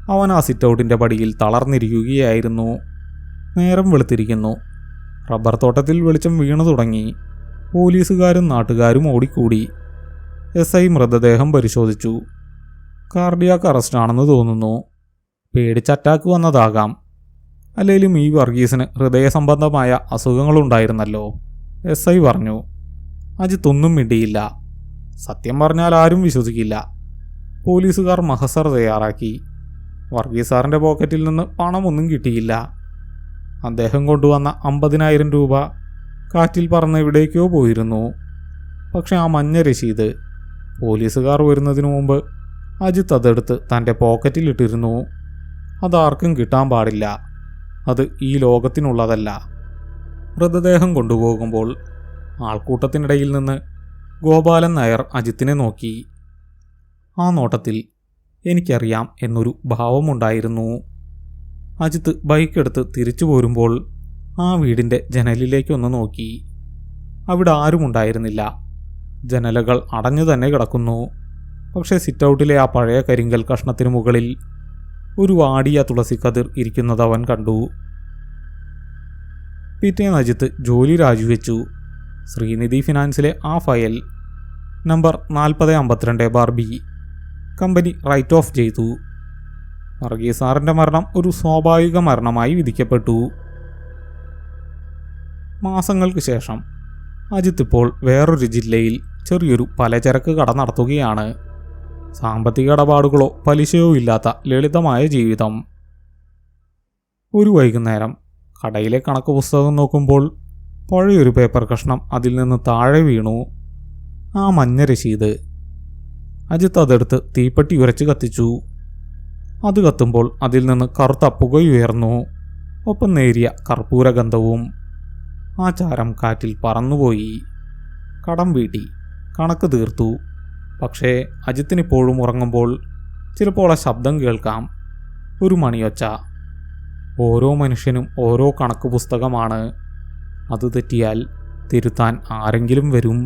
അവൻ ആ സിറ്റൗട്ടിൻ്റെ പടിയിൽ തളർന്നിരിക്കുകയായിരുന്നു. നേരം വെളുത്തിരിക്കുന്നു. റബ്ബർ തോട്ടത്തിൽ വെളിച്ചം വീണു തുടങ്ങി. പോലീസുകാരും നാട്ടുകാരും ഓടിക്കൂടി. SI മൃതദേഹം പരിശോധിച്ചു. കാർഡിയാക് അറസ്റ്റ് ആണെന്ന് തോന്നുന്നു. പേടിച്ച് അറ്റാക്ക് വന്നതാകാം. അല്ലെങ്കിലും ഈ വർഗീസിന് ഹൃദയ സംബന്ധമായ അസുഖങ്ങളുണ്ടായിരുന്നല്ലോ, SI പറഞ്ഞു. അജിത്ത് ഒന്നും മിണ്ടിയില്ല. സത്യം പറഞ്ഞാൽ ആരും വിശ്വസിക്കില്ല. പോലീസുകാർ മഹസർ തയ്യാറാക്കി. വർഗീസ് സാറിൻ്റെ പോക്കറ്റിൽ നിന്ന് പണമൊന്നും കിട്ടിയില്ല. അദ്ദേഹം കൊണ്ടുവന്ന 50,000 രൂപ കാറ്റിൽ പറന്ന് എവിടേക്കോ പോയിരുന്നു. പക്ഷെ ആ മഞ്ഞ രശീത് പോലീസുകാർ വരുന്നതിനു മുമ്പ് അജിത്ത് അതെടുത്ത് തൻ്റെ പോക്കറ്റിലിട്ടിരുന്നു. അതാർക്കും കിട്ടാൻ പാടില്ല. അത് ഈ ലോകത്തിനുള്ളതല്ല. മൃതദേഹം കൊണ്ടുപോകുമ്പോൾ ആൾക്കൂട്ടത്തിനിടയിൽ നിന്ന് ഗോപാലൻ നായർ അജിത്തിനെ നോക്കി. ആ നോട്ടത്തിൽ എനിക്കറിയാം എന്നൊരു ഭാവമുണ്ടായിരുന്നു. അജിത്ത് ബൈക്കെടുത്ത് തിരിച്ചു പോരുമ്പോൾ ആ വീടിൻ്റെ ജനലിലേക്കൊന്ന് നോക്കി. അവിടെ ആരുമുണ്ടായിരുന്നില്ല. ജനലുകൾ അടഞ്ഞു തന്നെ കിടക്കുന്നു. പക്ഷേ സിറ്റൗട്ടിലെ ആ പഴയ കരിങ്കൽ കഷ്ണത്തിനു മുകളിൽ ഒരു വാടിയ തുളസിക്കതിർ ഇരിക്കുന്നത് അവൻ കണ്ടു. പിറ്റേന്ന് അജിത്ത് ജോലി രാജിവെച്ചു. ശ്രീനിധി ഫിനാൻസിലെ ആ file number 4052/B company write off ചെയ്തു. വർഗീസ് സാറിൻ്റെ മരണം ഒരു സ്വാഭാവിക മരണമായി വിധിക്കപ്പെട്ടു. മാസങ്ങൾക്ക് ശേഷം അജിത്ത് ഇപ്പോൾ വേറൊരു ജില്ലയിൽ ചെറിയൊരു പലചരക്ക് കട നടത്തുകയാണ്. സാമ്പത്തിക ഇടപാടുകളോ പലിശയോ ഇല്ലാത്ത ലളിതമായ ജീവിതം. ഒരു വൈകുന്നേരം കടയിലെ കണക്ക് പുസ്തകം നോക്കുമ്പോൾ പഴയൊരു പേപ്പർ കഷ്ണം അതിൽ നിന്ന് താഴെ വീണു. ആ മഞ്ഞ രശീത്. അജിത്ത് അതെടുത്ത് തീപ്പെട്ടി ഉരച്ച് കത്തിച്ചു. അത് കത്തുമ്പോൾ അതിൽ നിന്ന് കറുത്ത പുകയുയർന്നു. ഒപ്പം നേരിയ കർപ്പൂരഗന്ധവും. ആ ചാരം കാറ്റിൽ പറന്നുപോയി. കടം വീട്ടി, കണക്ക് തീർത്തു. പക്ഷേ അജിത്തിനിപ്പോഴും ഉറങ്ങുമ്പോൾ ചിലപ്പോൾ ആ ശബ്ദം കേൾക്കാം. ഒരു മണിയൊച്ച. ഓരോ മനുഷ്യനും ഓരോ കണക്ക് പുസ്തകമാണ്. അത് തെറ്റിയാൽ തിരുത്താൻ ആരെങ്കിലും വരും.